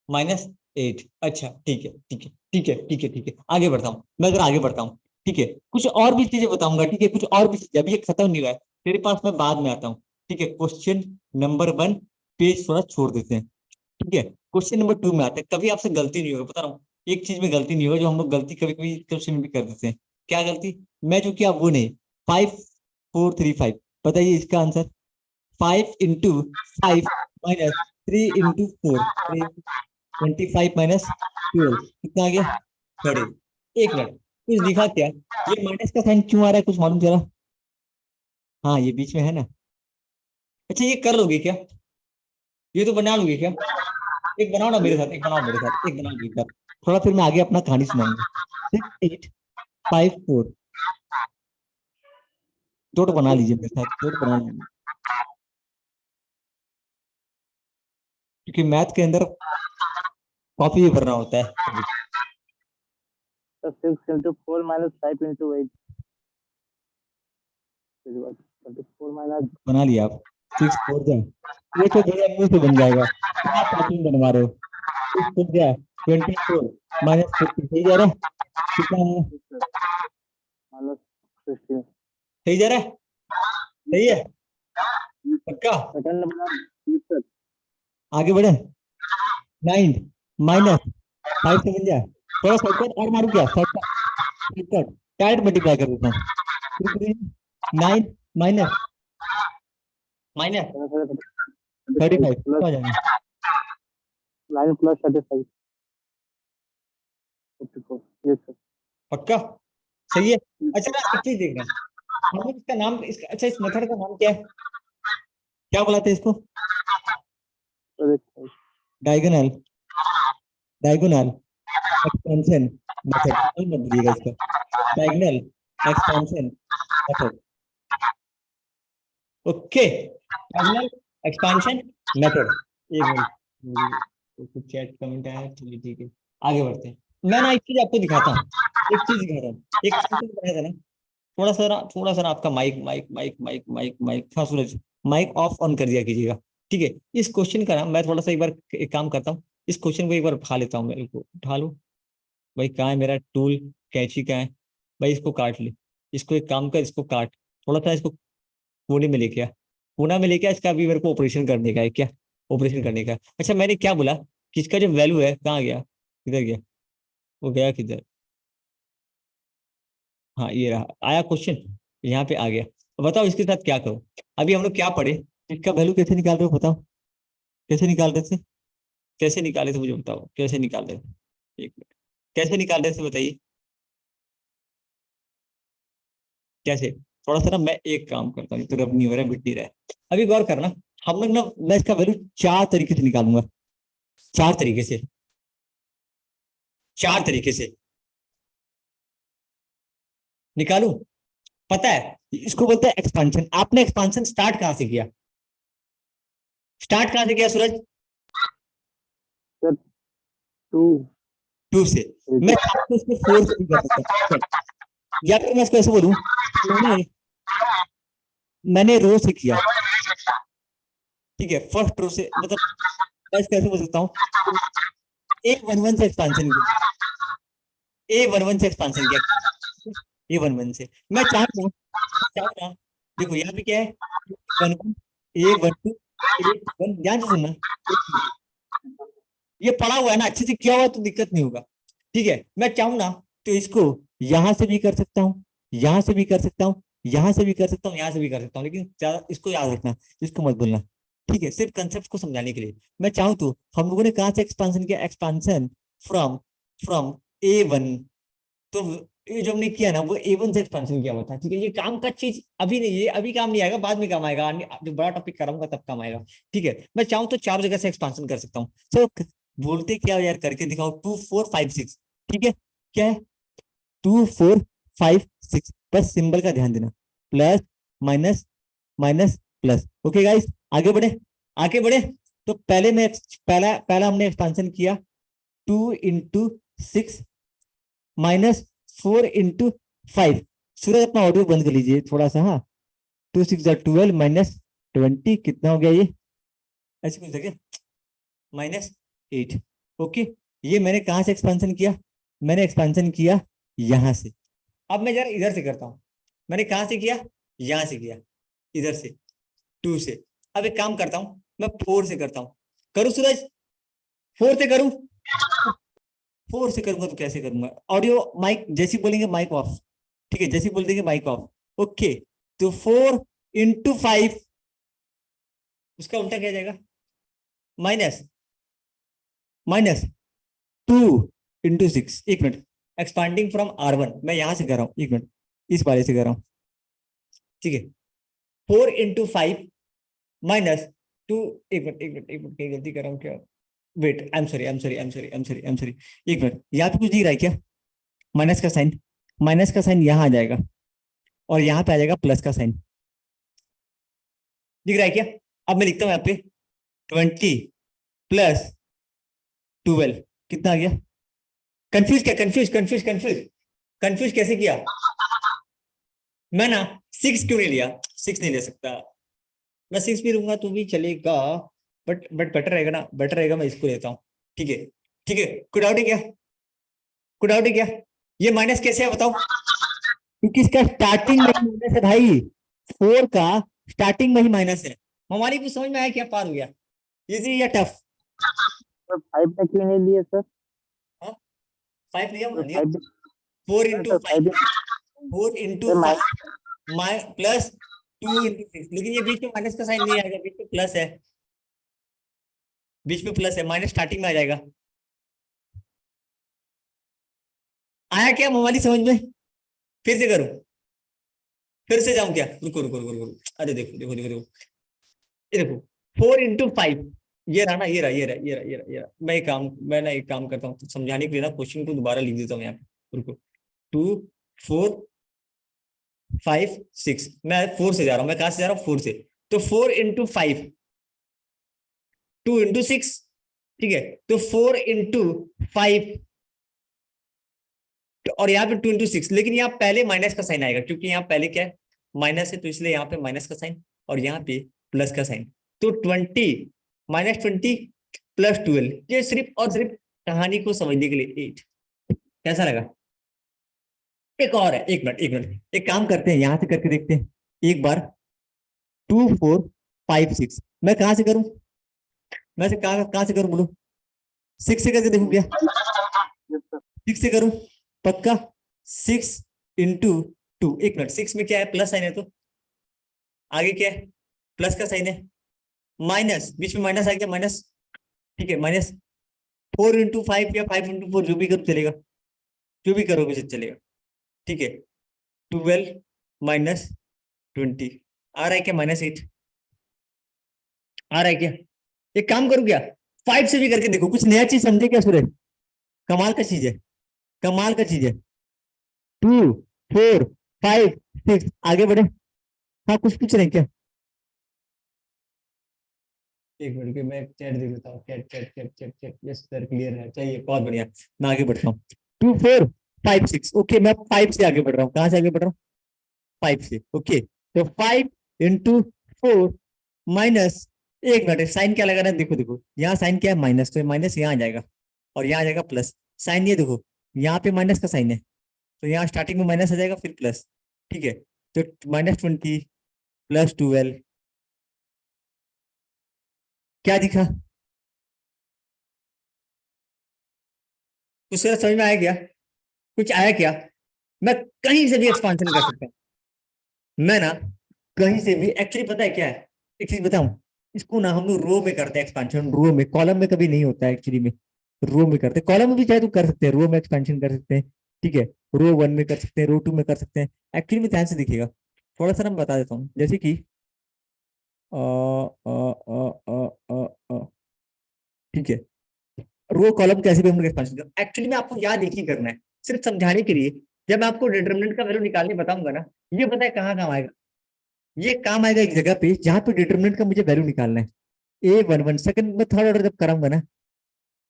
-8। अच्छा ठीक है ठीक है ठीक है ठीक है ठीक है, आगे बढ़ता हूँ मैं, अगर आगे बढ़ता हूँ ठीक है, कुछ और भी चीजें बताऊंगा। ठीक है, कुछ और भी चीजें, अभी ये खत्म नहीं हुआ है तेरे पास, मैं बाद में आता हूँ। ठीक है, क्वेश्चन नंबर 1 पेज थोड़ा छोड़ देते हैं। ठीक है, क्वेश्चन नंबर 2 में आते हैं। कभी आपसे गलती नहीं होगा, बता रहा हूँ, एक चीज में गलती नहीं होगा, जो हम लोग गलती कभी कभी क्वेश्चन में भी कर देते हैं। क्या गलती? मैं जो किया वो नहीं, 5435, बताइए इसका answer. 5 into 5 minus 3 into 4, 25 minus 12, कितना आ गया 30। एक मिनट, कुछ दिखा क्या, ये माइनस का साइन क्यों आ रहा है, कुछ मालूम चला? हाँ ये बीच में है ना। अच्छा ये कर लोगे क्या, ये तो बना लोगे क्या? एक बनाओ ना मेरे साथ, एक बनाओ मेरे साथ, एक बनाओ एक बार, थोड़ा फिर मैं आगे अपना कहानी सुनाऊंगा। 6 8 5 4, डॉट बना लीजिए मेरे साथ, डॉट बना लीजिए, क्योंकि मैथ के अंदर कॉपी भी भरना होता है। तो 6 into 4 minus 5 into 8 फिर बाद 24 minus बना लिया आप, 6 4 जा, ये तो मेरे मुंह से बन जाएगा, क्या पैटर्न बनवा रहे हो। 6 4 जा 24 माइनस 50, सही जा रहा है, कितना है, minus 16 सही जा रहा है, सही है पक्का? सेकंड बना सर। आगे बढ़े, 9 माइनस 5 से बन जाए, थोड़ा शॉर्टकट और मारू क्या, शॉर्टकट डायरेक्ट मल्टीप्लाई कर देता हूँ। 9 माइनस माइनस 35 प्लस आ जाएगा, 9 plus 35 54 यस सर। पक्का सही है। अच्छा ना एक चीज देखना, हम लोग इसका नाम, इसका अच्छा इस मेथड का नाम क्या है, क्या बुलाते हैं इसको? डायगोनल, डायगोनल एक्सपेंशन मेथड, मत बोलिएगा इसका, diagonal expansion method. Okay, diagonal expansion method. एक मिनट, कुछ चैट कमेंट आया, चलिए ठीक है, आगे बढ़ते हैं। मैं ना एक चीज आपको दिखाता हूँ, एक चीज दिखा रहा हूँ, एक सेंटेंस बनाया था ना, थोड़ा सा ना आपका mic mic mic mic mic mic, हाँ सूरज, माइक ऑफ ऑन कर दिया कीजिएगा। ठीक है, इस क्वेश्चन का ना मैं थोड़ा सा एक बार एक काम करता हूँ, इस क्वेश्चन को एक बार उठा लेता हूँ, मैं इसको उठा लूँ। भाई कहाँ है मेरा टूल, कैंची कहाँ है भाई, इसको काट ले, इसको एक काम कर, इसको काट, थोड़ा सा इसको कोने में लेके आ, कोना में लेके आ, इसका अभी मेरे को ऑपरेशन करने का है, क्या ऑपरेशन करने का है। अच्छा मैंने क्या बोला कि इसका जो वैल्यू है कहाँ गया, किधर गया, वो गया किधर, हाँ ये रहा, आया क्वेश्चन, यहाँ पे आ गया। अब बताओ इसके साथ क्या करो, अभी हम लोग क्या पढ़े, इसका वैल्यू कैसे निकाल रहे हो बताओ, कैसे निकाल रहे थे, कैसे निकाले थे मुझे बताओ, कैसे निकाल रहे थे, एक मिनट, कैसे निकाल रहे थे बताइए, कैसे? थोड़ा सा ना मैं एक काम करता हूँ, तो रब नहीं हो रहा है, मिट नहीं रहा है, अभी गौर करना। हम लोग ना, मैं इसका वैल्यू 4 तरीके से निकालूंगा, 4 तरीके से, 4 तरीके से निकालू, पता है इसको बोलते हैं एक्सपांशन। आपने एक्सपांशन स्टार्ट कहां से किया, स्टार्ट कहां से किया सूरज? सर 2 2 से। मैं चाहूं तो इसको 4 से भी कर सकता हूं, या फिर मैं इसको ऐसे बोलूं, मैंने रो से किया, ठीक है, फर्स्ट रो से, मतलब मैं इसको ऐसे बोल सकता हूँ, A11 से एक्सपांशन किया, A11 से एक्सपांशन किया, A11 से। मैं चाहूंगा, देखो यहाँ पे क्या है, 11 A12 A1, ध्यान से सुनना, ये पढ़ा हुआ है ना, अच्छे से किया हुआ है, तो दिक्कत नहीं होगा। ठीक है, मैं चाहूँ ना तो इसको यहां से भी कर सकता हूँ, यहां से भी कर सकता हूँ, यहां से भी कर सकता हूँ, यहां से भी कर सकता हूँ, लेकिन ज्यादा इसको याद रखना, इसको मत भूलना। ठीक है, सिर्फ कंसेप्ट को समझाने के लिए। मैं चाहूँ तो हम लोगों ने कहाँ से एक्सपांशन किया, एक्सपांशन फ्रॉम फ्रॉम A1, तो ये जो हमने किया ना वो A1 से एक्सपेंशन किया हुआ था। ठीक है, ये काम का चीज अभी नहीं, ये अभी काम नहीं आएगा, बाद में काम आएगा, जो बड़ा टॉपिक कराऊंगा तब काम आएगा। ठीक है, मैं चाहूँ तो चार जगह से एक्सपेंशन कर सकता हूँ। सो बोलते क्या हो यार, करके दिखाओ। 2 4 5 6, ठीक है, क्या है 2 4 5 6, बस सिंबल का ध्यान देना, plus minus minus plus. Okay guys, आगे बढ़े, आगे बढ़े। तो पहले मैं पहला पहला हमने एक्सपांशन किया 2 इंटू 6 माइनस 4 इंटू 5। सूरज अपना ऑडियो बंद कर लीजिए थोड़ा सा, हाँ। 2 6 12 माइनस 20, कितना हो गया ये, ऐसे कुछ देखिए, -8। ओके, ये मैंने कहां से एक्सपेंशन किया, मैंने एक्सपेंशन किया यहां से। अब मैं जरा इधर से करता हूं, मैंने कहां से किया, यहां से किया, इधर से 2 से। अब एक काम करता हूं, मैं 4 से करता हूं, करूं सूरज, 4 से करूं, 4 से करूंगा तो कैसे करूंगा, ऑडियो माइक जैसे बोलेंगे माइक ऑफ, ठीक है, जैसे बोल देंगे माइक ऑफ। ओके, तो 4 इंटू 5, उसका उल्टा क्या जाएगा, माइनस माइनस 2 इंटू 6। एक मिनट, एक्सपांडिंग फ्रॉम R1, मैं यहां से कर रहा हूं, एक मिनट, इस बारे से कर रहा हूं, ठीक है। 4 इंटू 5 माइनस 2, एक मिनट एक मिनट एक मिनट, कहीं गलती कर रहा हूं क्या, wait, I am sorry I am sorry I am sorry I am sorry I am sorry, एक मिनट, यहाँ पे कुछ दिख रहा है क्या, माइनस का साइन, माइनस का साइन यहाँ आ जाएगा और यहाँ पे आ जाएगा प्लस का साइन, दिख रहा है क्या। अब मैं लिखता हूँ यहाँ पे 20 प्लस 12, कितना आ गया, कंफ्यूज क्या, कंफ्यूज कंफ्यूज कंफ्यूज कंफ्यूज कैसे किया, मैं ना 6 क्यों नहीं लिया, 6 नहीं ले सकता, मैं 6 भी लूंगा तो भी चलेगा, बट बेटर रहेगा ना, बेटर रहेगा मैं इसको लेता हूँ, ठीक है, ठीक है। कोई डाउट है क्या, कोई डाउट है क्या, ये माइनस कैसे है बताओ, क्योंकि इसका स्टार्टिंग में ही माइनस है भाई, 4 का स्टार्टिंग में ही माइनस है। हमारी कुछ समझ में आया क्या, पार हो गया, इजी या टफ, सर 5 पे क्यों नहीं लिए सर? 5 लिया सर लिया, 5, 4 sir into 5, 4 into sir 5 plus 2 into 6, लेकिन ये बीच में माइनस का साइन नहीं आएगा, बीच में प्लस है, बीच में प्लस है, माइनस स्टार्टिंग में आ जाएगा। आया क्या मोबाइल समझ में, फिर से करूं, फिर से जाऊं क्या, रुको रुको रुको रुको, अरे देखो देखो देखो देखो, ये देखो 4 इंटू 5, ये रहा ना, ये रहा ये रहा ये रहा ये रहा ये रहा, मैं ना एक काम करता हूँ, तो समझाने के लिए ना क्वेश्चन को दोबारा लिख देता हूँ यहाँ पे, रुको, 2 4 5 6, मैं 4 से जा रहा हूँ, मैं कहां से जा रहा हूँ, 4 से, तो 4 इंटू 5 2 इंटू 6, ठीक है, तो 4 इंटू 5, और यहाँ पे 2 इंटू 6, लेकिन यहाँ पहले माइनस का साइन आएगा, क्योंकि यहाँ पहले क्या है, माइनस है, तो इसलिए यहाँ पे माइनस का साइन और यहाँ पे प्लस का साइन, तो 20 -20 प्लस 12, ये सिर्फ और सिर्फ कहानी को समझने के लिए 8। कैसा लगा, एक और है, एक मिनट एक मिनट, एक काम करते हैं, यहां से करके देखते हैं एक बार, 2 4 5 6, मैं कहां से करूं, मैं से कहां से करूं बोलो, 6 से करके देखूं क्या, 6 से करूं पक्का, 6 इंटू 2, एक मिनट, 6 में क्या है, प्लस साइन है, तो आगे क्या है, प्लस का साइन है, माइनस, बीच में माइनस आ गया, माइनस, ठीक है, माइनस 4 इंटू 5 या 5 इंटू 4, जो भी करो चलेगा, जो भी करोगे से चलेगा, ठीक है, 12 माइनस 20, आ रहा है क्या, -8 आ रहा है क्या, एक काम करूं क्या, 5 से भी करके देखो, कुछ नया चीज समझे क्या सूरज, कमाल का चीज है, कमाल का चीज है, 2 4 5 6, आगे बढ़े, हाँ कुछ पूछ रहे हैं क्या, एक मिनट के मैं चैट देख लेता हूँ, chat chat chat chat chat, yes sir clear है, चाहिए, बहुत बढ़िया, मैं आगे बढ़ता हूँ, 2 4 5 6, ओके, मैं 5 से आगे बढ़ रहा हूँ, कहाँ से आगे बढ़ रहा हूँ, 5 से, ओके, तो 5 इंटू 4 माइनस, एक मिनट, साइन क्या लगा रहा है, देखो देखो, यहाँ साइन क्या है, माइनस, तो माइनस यहाँ आ जाएगा और यहाँ आ जाएगा प्लस, साइन ये देखो, यहाँ पे माइनस का साइन है, तो यहाँ स्टार्टिंग में माइनस आ जाएगा फिर प्लस, ठीक है, तो -20 प्लस 12, क्या दिखा, कुछ समझ में आया क्या, कुछ आया क्या, मैं कहीं से भी एक्सपांशन कर सकता हूँ, मैं ना कहीं से भी, एक्चुअली पता है क्या है, एक चीज बताऊं, इसको ना हम लोग रो में करते हैं एक्सपांशन, रो में, कॉलम में कभी नहीं होता है एक्चुअली में, रो में करते हैं, कॉलम में भी चाहे तो कर सकते हैं, रो में एक्सपेंशन कर सकते हैं, ठीक है, रो 1 में कर सकते हैं, रो 2 में कर सकते हैं, एक्चुअली में ध्यान से देखिएगा, थोड़ा सा मैं बता देता हूँ, जैसे कि अ, अ, अ, अ, अ, अ, ठीक है, रो कॉलम कैसे भी हम लोग एक्सपेंशन करें। एक्चुअली में आपको याद एक ही करना है, सिर्फ समझाने के लिए। जब मैं आपको डिटरमिनेंट का वैल्यू निकालने बताऊंगा ना, ये पता है कहाँ काम आएगा, ये काम आएगा एक जगह पे जहां पे डिटरमिनेंट का मुझे वैल्यू निकालना है। A11 सेकंड में थर्ड ऑर्डर जब कराऊंगा ना,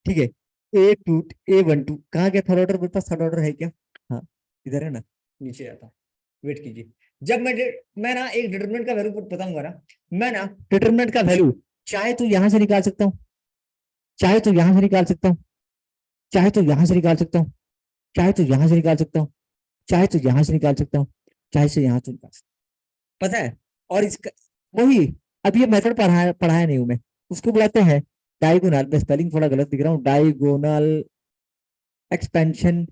ठीक है, A2 A12 कहाँ गया थर्ड ऑर्डर, मेरे पास थर्ड ऑर्डर है क्या, हाँ इधर है ना, नीचे आता हूँ, वेट कीजिए। जब मैं ना एक डिटरमिनेंट का वैल्यू बताऊंगा ना, मैं ना डिटरमिनेंट का वैल्यू चाहे तो यहां से निकाल सकता हूँ, चाहे तो यहां से निकाल सकता हूँ, चाहे तो यहां से निकाल सकता हूँ, चाहे तो यहां से निकाल सकता हूँ, चाहे तो यहां से निकाल सकता हूँ, चाहे से यहां से निकाल सकता हूँ, पता है। और इसका वही, अब ये मेथड पढ़ाया नहीं हूं मैं, उसको बुलाते हैं डायगोनल, मैं स्पेलिंग थोड़ा गलत लिख रहा हूँ, डायगोनल एक्सपेंशन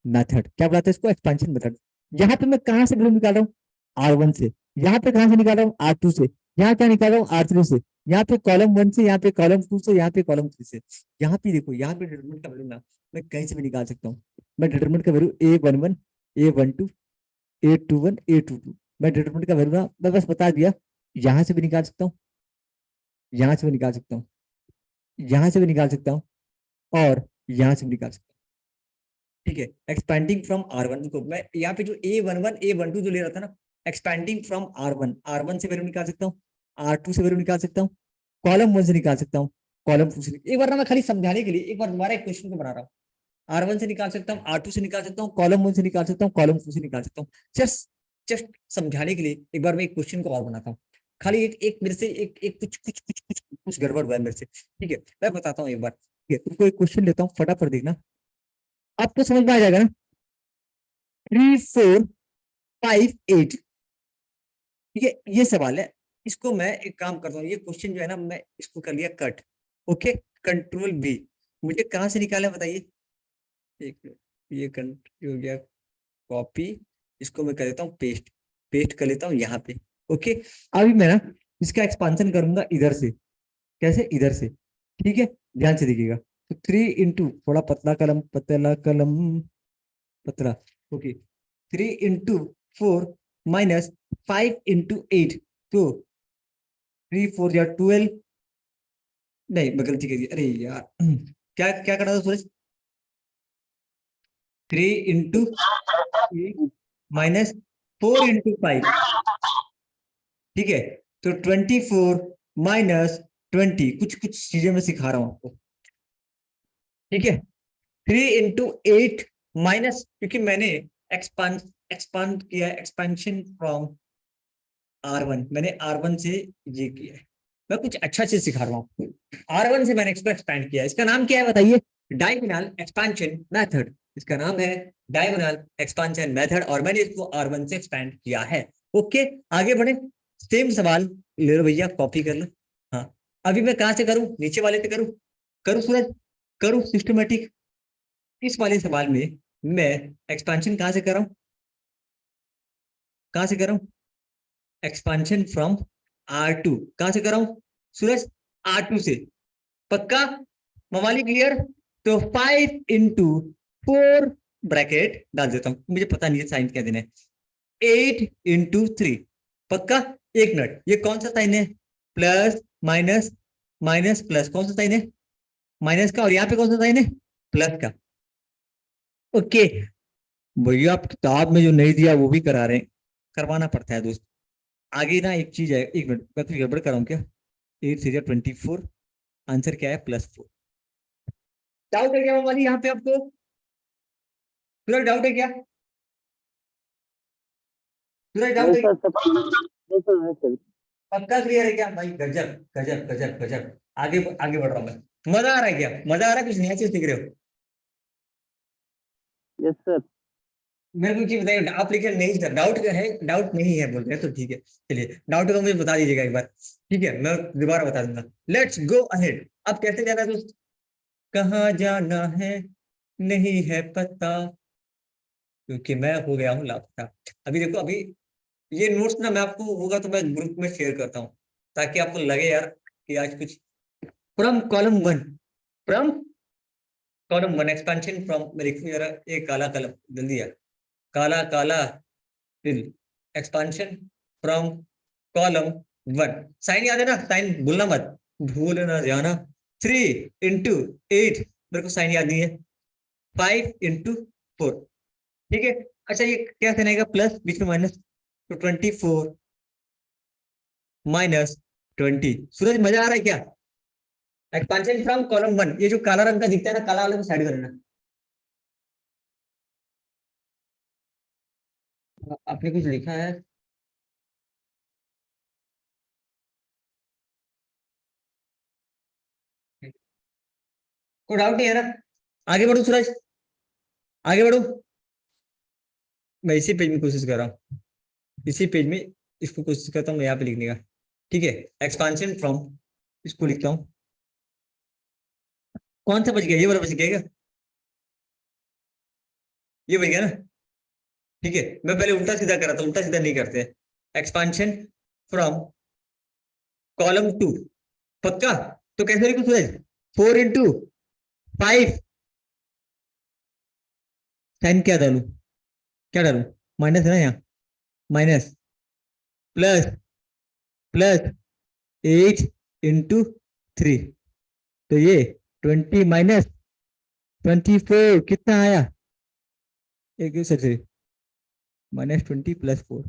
मेथड। क्या बुलाते हैं इसको, एक्सपेंशन मेथड। यहाँ पे मैं कहाँ से वैल्यू निकाल रहा हूँ, R1 से, यहाँ पे कहाँ से निकाल रहा हूँ, R2 से, यहाँ क्या निकाल रहा हूँ, R3 से, यहाँ पे कॉलम 1 से, यहाँ पे कॉलम 2 से, यहाँ पे कॉलम 3 से। यहाँ पे देखो, यहाँ पे डिटरमिनेंट का वैल्यू ना मैं कहीं से भी निकाल सकता हूँ। मैं डिटरमिनेंट का value A11 A12 A21 A22, मैं डिटरमिनेंट का वैल्यू ना मैं बस बता दिया, यहाँ से भी निकाल सकता हूँ, यहाँ से भी निकाल सकता हूँ, यहाँ से भी निकाल सकता हूँ, और यहाँ से भी निकाल सकता हूँ। ठीक है, एक्सपेंडिंग फ्रॉम R1 को मैं यहाँ पे जो A11 A12 जो ले रहा था ना, एक्सपेंडिंग फ्रॉम R1 से वैल्यू निकाल सकता हूँ, R2 से वैल्यू निकाल सकता हूँ, कॉलम 1 से निकाल सकता हूँ, कॉलम 2 से। एक बार ना मैं खाली समझाने के लिए एक बार दोबारा एक क्वेश्चन को बना रहा हूँ, R1 से निकाल सकता हूँ, R2 से निकाल सकता हूँ, कॉलम 1 से निकाल सकता हूँ, कॉलम 2 से निकाल सकता हूँ। जस्ट जस्ट समझाने के लिए एक बार मैं एक क्वेश्चन को और बनाता हूँ। खाली एक एक मेरे से एक एक कुछ गड़बड़ हुआ है मेरे से, ठीक है, मैं बताता हूँ एक बार। ठीक है, तुमको एक क्वेश्चन लेता हूँ, फटाफट देखना, आपको समझ में आ जाएगा ना। 3 4 5 8, ठीक है, ये सवाल है। इसको मैं एक काम करता हूँ, ये क्वेश्चन जो है ना मैं इसको कर लिया कट, ओके, कंट्रोल B। मुझे कहाँ से निकाला बताइए, एक मिनट, ये हो गया कॉपी, इसको मैं कर देता हूँ पेस्ट, पेस्ट कर लेता हूँ यहाँ पे, ओके। अभी मैं ना इसका एक्सपांशन करूंगा इधर से, कैसे, इधर से, ठीक है, ध्यान से देखिएगा। तो 3 इंटू, थोड़ा पतला कलम, पतला कलम, पतला, ओके, 3 इंटू 4 माइनस 5 इंटू 8, तो 3 4 या 12, नहीं मैं गलती करी, अरे यार क्या क्या करना था सूरज, 3 इंटू माइनस 4 इंटू 5, ठीक है, तो 24 माइनस 20, कुछ कुछ चीजें मैं सिखा रहा हूँ आपको, ठीक है। 3 इंटू 8 माइनस, क्योंकि मैंने एक्सपांड एक्सपांड किया, एक्सपेंशन फ्रॉम R1, मैंने R1 से ये किया है, मैं कुछ अच्छा चीज सिखा रहा हूँ। R1 से मैंने इसको एक्सपेंड किया, इसका नाम क्या है बताइए, डायगोनल एक्सपेंशन मेथड, इसका नाम है डायगोनल एक्सपेंशन मेथड, और मैंने इसको R1 से एक्सपेंड किया है। ओके, आगे बढ़े, सेम सवाल ले लो भैया, कॉपी कर लो। हाँ, अभी मैं कहां से करूं, नीचे वाले से करूं, करूं सूरज, करूं सिस्टमेटिक। इस वाले सवाल में मैं एक्सपेंशन कहां से कर रहा हूं, कहां से कर रहा हूं, एक्सपेंशन फ्रॉम R2, कहां से कर रहा हूं सूरज, R2 से, पक्का मवाली क्लियर। तो 5 इंटू 4 ब्रैकेट डाल देता हूं, मुझे पता नहीं है साइन क्या देना है, 8 इंटू 3, पक्का। एक मिनट, ये कौन सा साइन है, प्लस माइनस, माइनस प्लस, कौन सा साइन है, माइनस का, और यहाँ पे कौन सा साइन है, प्लस का, ओके। भैया आप किताब में जो नहीं दिया वो भी करा रहे हैं, करवाना पड़ता है दोस्त। आगे ना एक चीज है, एक मिनट मैं कुछ गड़बड़ कर रहा हूँ क्या, 8 से 24, आंसर क्या है, +4। डाउट है क्या वाली यहाँ पे आपको, पूरा डाउट है क्या, पूरा डाउट है, सर। पक्का क्लियर है क्या भाई, गजब गजब गजब गजब। आगे आगे बढ़ रहा हूँ मैं, मजा आ रहा है क्या, मजा आ रहा है, कुछ नया चीज सीख रहे हो। Yes sir. मेरे को चीज बताइए, आप लिखे नहीं सर, डाउट है, डाउट नहीं है बोल रहे हैं तो ठीक है, चलिए डाउट को मुझे बता दीजिएगा एक बार, ठीक है, मैं दोबारा बता दूंगा। लेट्स गो अहेड, अब कैसे जाना है दोस्त, कहाँ जाना है नहीं है पता, क्योंकि मैं हो गया हूँ लापता। अभी देखो, अभी ये नोट्स ना मैं आपको होगा तो मैं ग्रुप में शेयर करता हूँ, ताकि आपको लगे यार कि आज कुछ, from column 1, from column 1 expansion from, मेरे जरा एक काला कलम जल्दी यार, काला काला फिल, एक्सपेंशन फ्रॉम कॉलम 1, साइन याद है ना, साइन भूलना मत, भूल ना जाना। 3 इंटू 8 मेरे को साइन याद नहीं है, 5 into 4, ठीक है। अच्छा ये क्या साइन आएगा, प्लस बीच में माइनस, तो 24 माइनस 20। सूरज मजा आ रहा है क्या? एक्सपांशन फ्रॉम कॉलम 1, ये जो काला रंग का दिखता है ना, काला वाले को साइड करना। आपने कुछ लिखा है? कोई डाउट नहीं है ना? आगे बढ़ो सूरज, आगे बढ़ो। मैं इसी पेज में कोशिश कर रहा हूँ, इसी पेज में इसको कोशिश करता हूँ मैं यहाँ पे लिखने का, ठीक है। एक्सपांशन फ्रॉम, इसको लिखता हूँ। कौन सा बच गया, ये वाला बच गया क्या? ये बच गया ना, ठीक है। मैं पहले उल्टा सीधा कर रहा था, उल्टा सीधा नहीं करते। एक्सपांशन फ्रॉम कॉलम 2, पक्का? तो कैसे लिखूं सूरज, 4 into 5, साइन क्या डालू, क्या डालू, माइनस है ना यहाँ, माइनस, प्लस, प्लस 8 into 3, तो ये 20 माइनस 24 कितना आया, एक सर -20 + 4,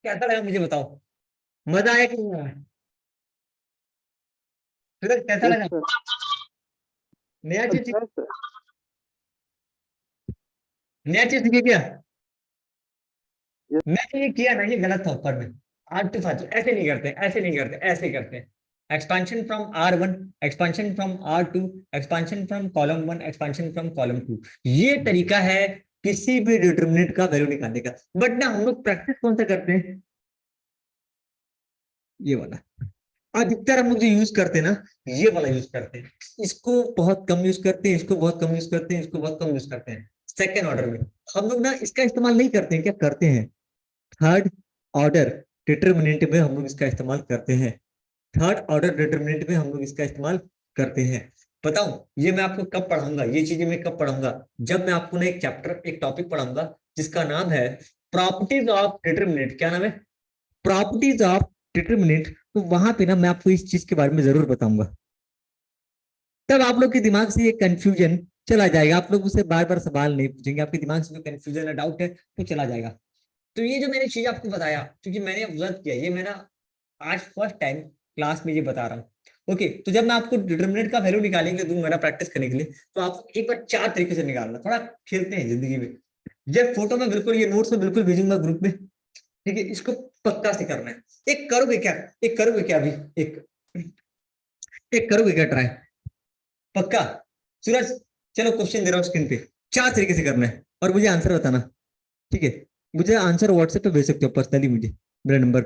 कैसा लगा मुझे बताओ, मजा आया कि नहीं आया? सूरज कैसा यस लगा, सर। नया चीज, अच्छा है सर। नया चीज सीखे क्या? यस। मैंने ये किया ना, ये गलत था ऊपर में, आर्टिफिशियल, ऐसे नहीं करते, ऐसे नहीं करते, ऐसे करते हैं। Expansion from R1, expansion from R2, expansion from column 1, expansion from column 2, ये तरीका है किसी भी डिटरमिनेंट का वैल्यू निकालने का। बट ना हम लोग प्रैक्टिस कौन सा करते हैं, ये वाला। अधिकतर हम लोग जो यूज करते हैं ना, ये वाला यूज करते हैं। इसको बहुत कम यूज करते हैं, इसको बहुत कम यूज करते हैं, इसको बहुत कम यूज करते हैं। सेकेंड ऑर्डर में हम लोग ना इसका इस्तेमाल नहीं करते हैं, क्या करते हैं, थर्ड ऑर्डर डिटरमिनेंट में हम लोग इसका इस्तेमाल करते हैं। थर्ड ऑर्डर डिटरमिनेंट में हम लोग इसका इस्तेमाल करते हैं। बताऊं ये मैं आपको कब पढ़ाऊंगा, ये चीजें मैं कब पढ़ाऊंगा, जब मैं आपको ना एक चैप्टर, एक टॉपिक पढ़ाऊंगा जिसका नाम है प्रॉपर्टीज ऑफ डिटरमिनेंट। क्या नाम है, प्रॉपर्टीज ऑफ डिटरमिनेंट। तो वहां पे ना मैं आपको इस चीज के बारे में जरूर बताऊंगा, तब आप लोग के दिमाग से ये कंफ्यूजन चला जाएगा, आप लोग उसे बार बार सवाल नहीं पूछेंगे, आपके दिमाग से जो कंफ्यूजन है, डाउट है, वो चला जाएगा। तो ये जो मैंने चीज आपको बताया, क्योंकि मैंने ऑब्जर्व किया, ये मैं ना आज फर्स्ट टाइम क्लास में ये बता रहा हूँ। ओके, तो जब मैं आपको डिटरमिनेंट का वैल्यू निकालने के लिए दूंगा ना प्रैक्टिस करने के लिए, तो आप एक बार 4 तरीके से निकालना, थोड़ा खेलते हैं जिंदगी में। ये फोटो में बिल्कुल, ये नोट्स में बिल्कुल भेजूंगा ग्रुप में, ठीक है। इसको पक्का से करना है। एक करोगे क्या, एक करोगे क्या अभी, एक एक करोगे क्या ट्राई, पक्का? सूरज चलो क्वेश्चन दे रहा हूँ स्क्रीन पे, 4 तरीके से करना है और मुझे आंसर बताना, ठीक है। मुझे आंसर व्हाट्सएप पे भेज सकते हो पर्सनली मुझे, मेरा नंबर,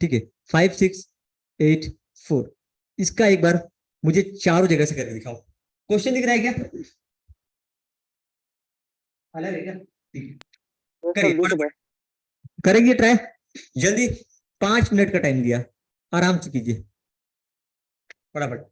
ठीक है, 5684। इसका एक बार मुझे चारों जगह से करके दिखाओ। क्वेश्चन दिख रहा है क्या, अलग है क्या, ठीक है। यस सर, दिख करिए, रहा है। करेंगे ट्राई जल्दी, 5 मिनट का टाइम दिया, आराम से कीजिए फटाफट।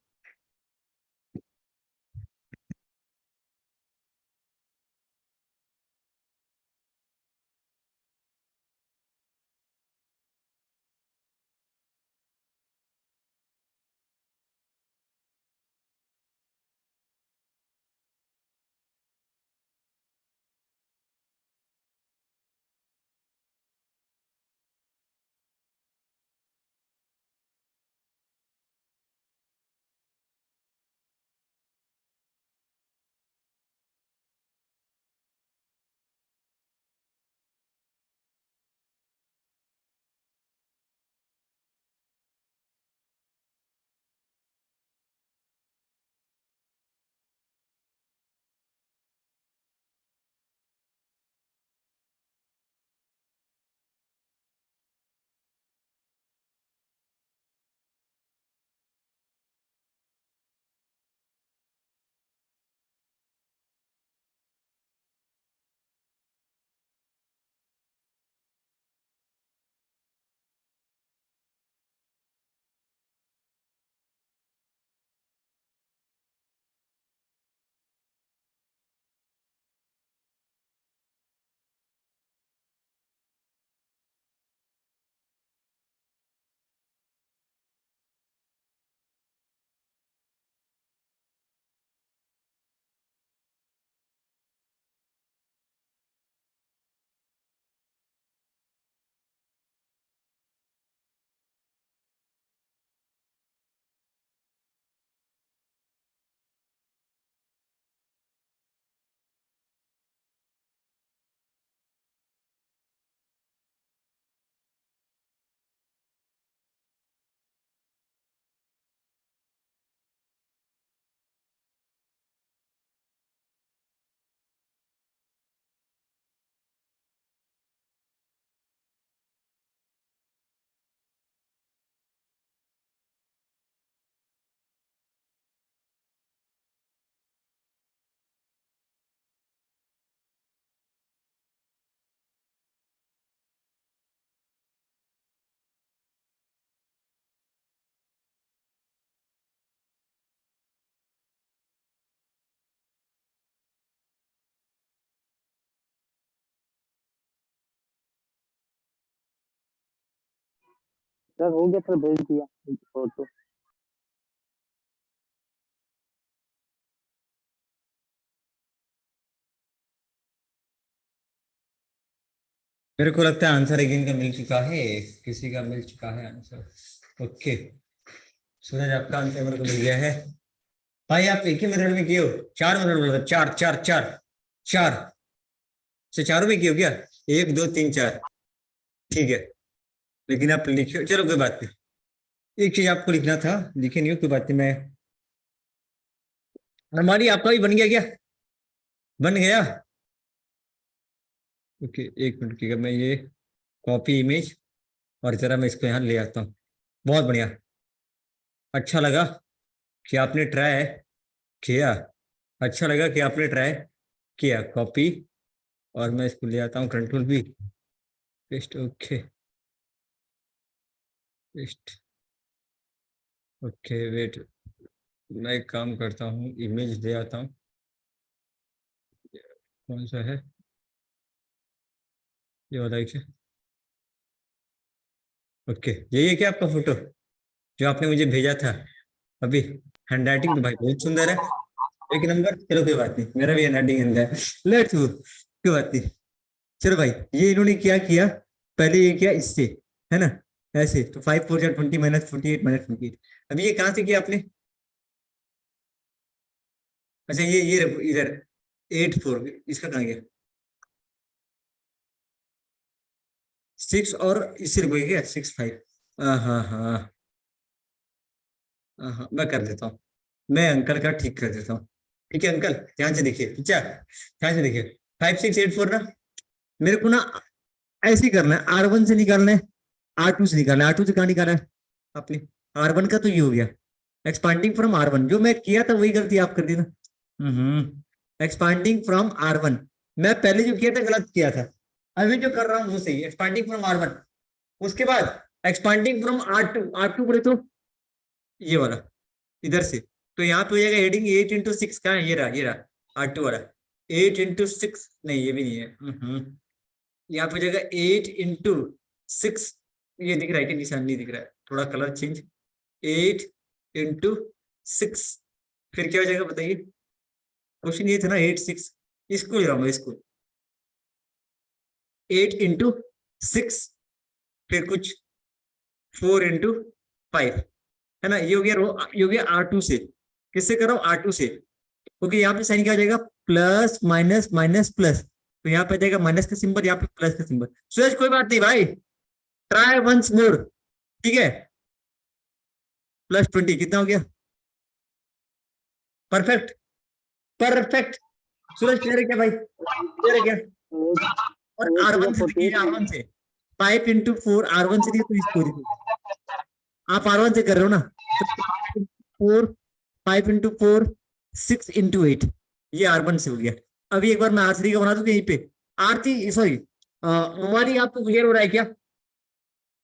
सर हो गया सर, भेज दिया फोटो। मेरे को लगता है आंसर अगेन का मिल चुका है, किसी का मिल चुका है आंसर। ओके सूरज आपका आंसर मेरे को मिल गया है। भाई आप एक ही मेथड में किए हो, 4 मेथड बोला था, चार चार चार चार से चारों में किए हो क्या? 1 2 3 4 ठीक है, लेकिन आप लिखिए, चलो कोई बात नहीं, एक चीज आपको लिखना था, लिखे नहीं हो कोई बात नहीं। मैं हमारी आपका भी बन गया क्या? बन गया। ओके एक मिनट की मैं ये कॉपी इमेज और जरा मैं इसको यहाँ ले आता हूँ। बहुत बढ़िया, अच्छा लगा कि आपने ट्राई किया, अच्छा लगा कि आपने ट्राई किया। कॉपी और मैं इसको ले आता हूँ, कंट्रोल भी paste. Okay paste. Okay wait, मैं एक काम करता हूँ, इमेज ले आता हूँ। कौन सा है ये वाला? ओके यही है क्या आपका फोटो जो आपने मुझे भेजा था अभी? हैंडराइटिंग तो भाई बहुत सुंदर है, एक नंबर। चलो कोई बात नहीं, मेरा भी हैंडराइटिंग गंदा है, लेट्स गो, कोई बात नहीं। चलो भाई ये इन्होंने क्या किया, पहले ये किया इससे, है ना, ऐसे तो 5 4 20 -48 -48। अभी ये कहाँ से किया आपने? अच्छा ये रखो इधर, 8 4, इसका कहाँ गया? 6 और इससे रुको क्या, 6 5। हाँ हाँ हाँ हाँ, मैं कर देता हूँ, मैं अंकल का ठीक कर देता हूँ। ठीक है अंकल, ध्यान से देखिए, अच्छा ध्यान से देखिए, 5 6 8 4 ना, मेरे को ना ऐसे ही करना है, R1 से निकालना है, R2 से निकालना है। R2 से कहाँ निकाला है आपने? R1 का तो ये हो गया, एक्सपांडिंग फ्रॉम R1, जो मैं किया था वही गलती आप कर दी ना। एक्सपांडिंग फ्रॉम R1, मैं पहले जो किया था गलत किया था, अभी जो कर रहा हूँ वो सही है। एक्सपांडिंग फ्रॉम R1, उसके बाद एक्सपांडिंग फ्रॉम R2, R2 बोले तो ये वाला इधर से, तो यहाँ पे हो जाएगा हेडिंग 8 × 6 का है, ये रहा, ये रहा R2 वाला। 8 × 6 नहीं, ये भी नहीं है। यहाँ पे हो जाएगा 8 × 6, ये दिख रहा है कि निशान नहीं दिख रहा है, थोड़ा कलर चेंज। 8 × 6 फिर क्या हो जाएगा बताइए? क्वेश्चन ये था ना 8 6, इसको ले रहा हूँ इसको, 8 × 6 फिर कुछ 4 × 5, है ना, ये हो गया ये हो गया R2 से। किससे कर रहा हूँ? R2 से। क्योंकि यहाँ पे साइन क्या आ जाएगा, प्लस माइनस माइनस प्लस, तो यहाँ पे आ जाएगा माइनस का सिंबल, यहाँ पे प्लस का सिंबल। सूरज कोई बात नहीं भाई, ट्राई वंस मोर, ठीक है। +20 कितना हो गया? Perfect perfect. सूरज क्लियर है क्या भाई? क्लियर है क्या? और R1 से देखिए, R1 से 5 × 4, R1 से देखिए तो इसको देखिए, आप R1 से कर रहे हो ना, 4 5 × 4 6 × 8, ये R1 से हो गया। अभी एक बार मैं R3 का बना दूं यहीं पे। R3 सॉरी, हमारी आपको क्लियर हो रहा है क्या?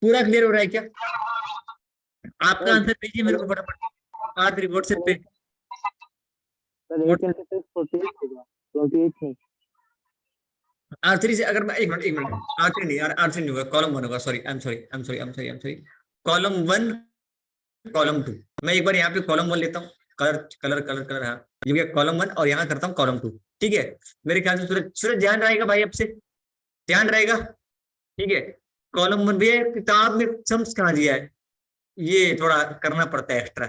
पूरा क्लियर हो रहा है क्या? आपका आंसर भेजिए मेरे को फटाफट R3 व्हाट्सएप पे। सर 8 × 6 48 होगा, 28 नहीं। R3 से अगर मैं एक मिनट R3 नहीं, R3 नहीं होगा, कॉलम 1 होगा, sorry I am sorry, column 1 column 2। मैं एक बार यहाँ पे कॉलम 1 लेता हूँ, कलर कलर कलर कलर, हाँ ये गया कॉलम 1, और यहाँ करता हूँ कॉलम 2, ठीक है। मेरे ख्याल से सूरज सूरज ध्यान रहेगा भाई, अब से ध्यान रहेगा, ठीक है। कॉलम 1 भी किताब में सम्स कहाँ दिया है, ये थोड़ा करना पड़ता है, एक्स्ट्रा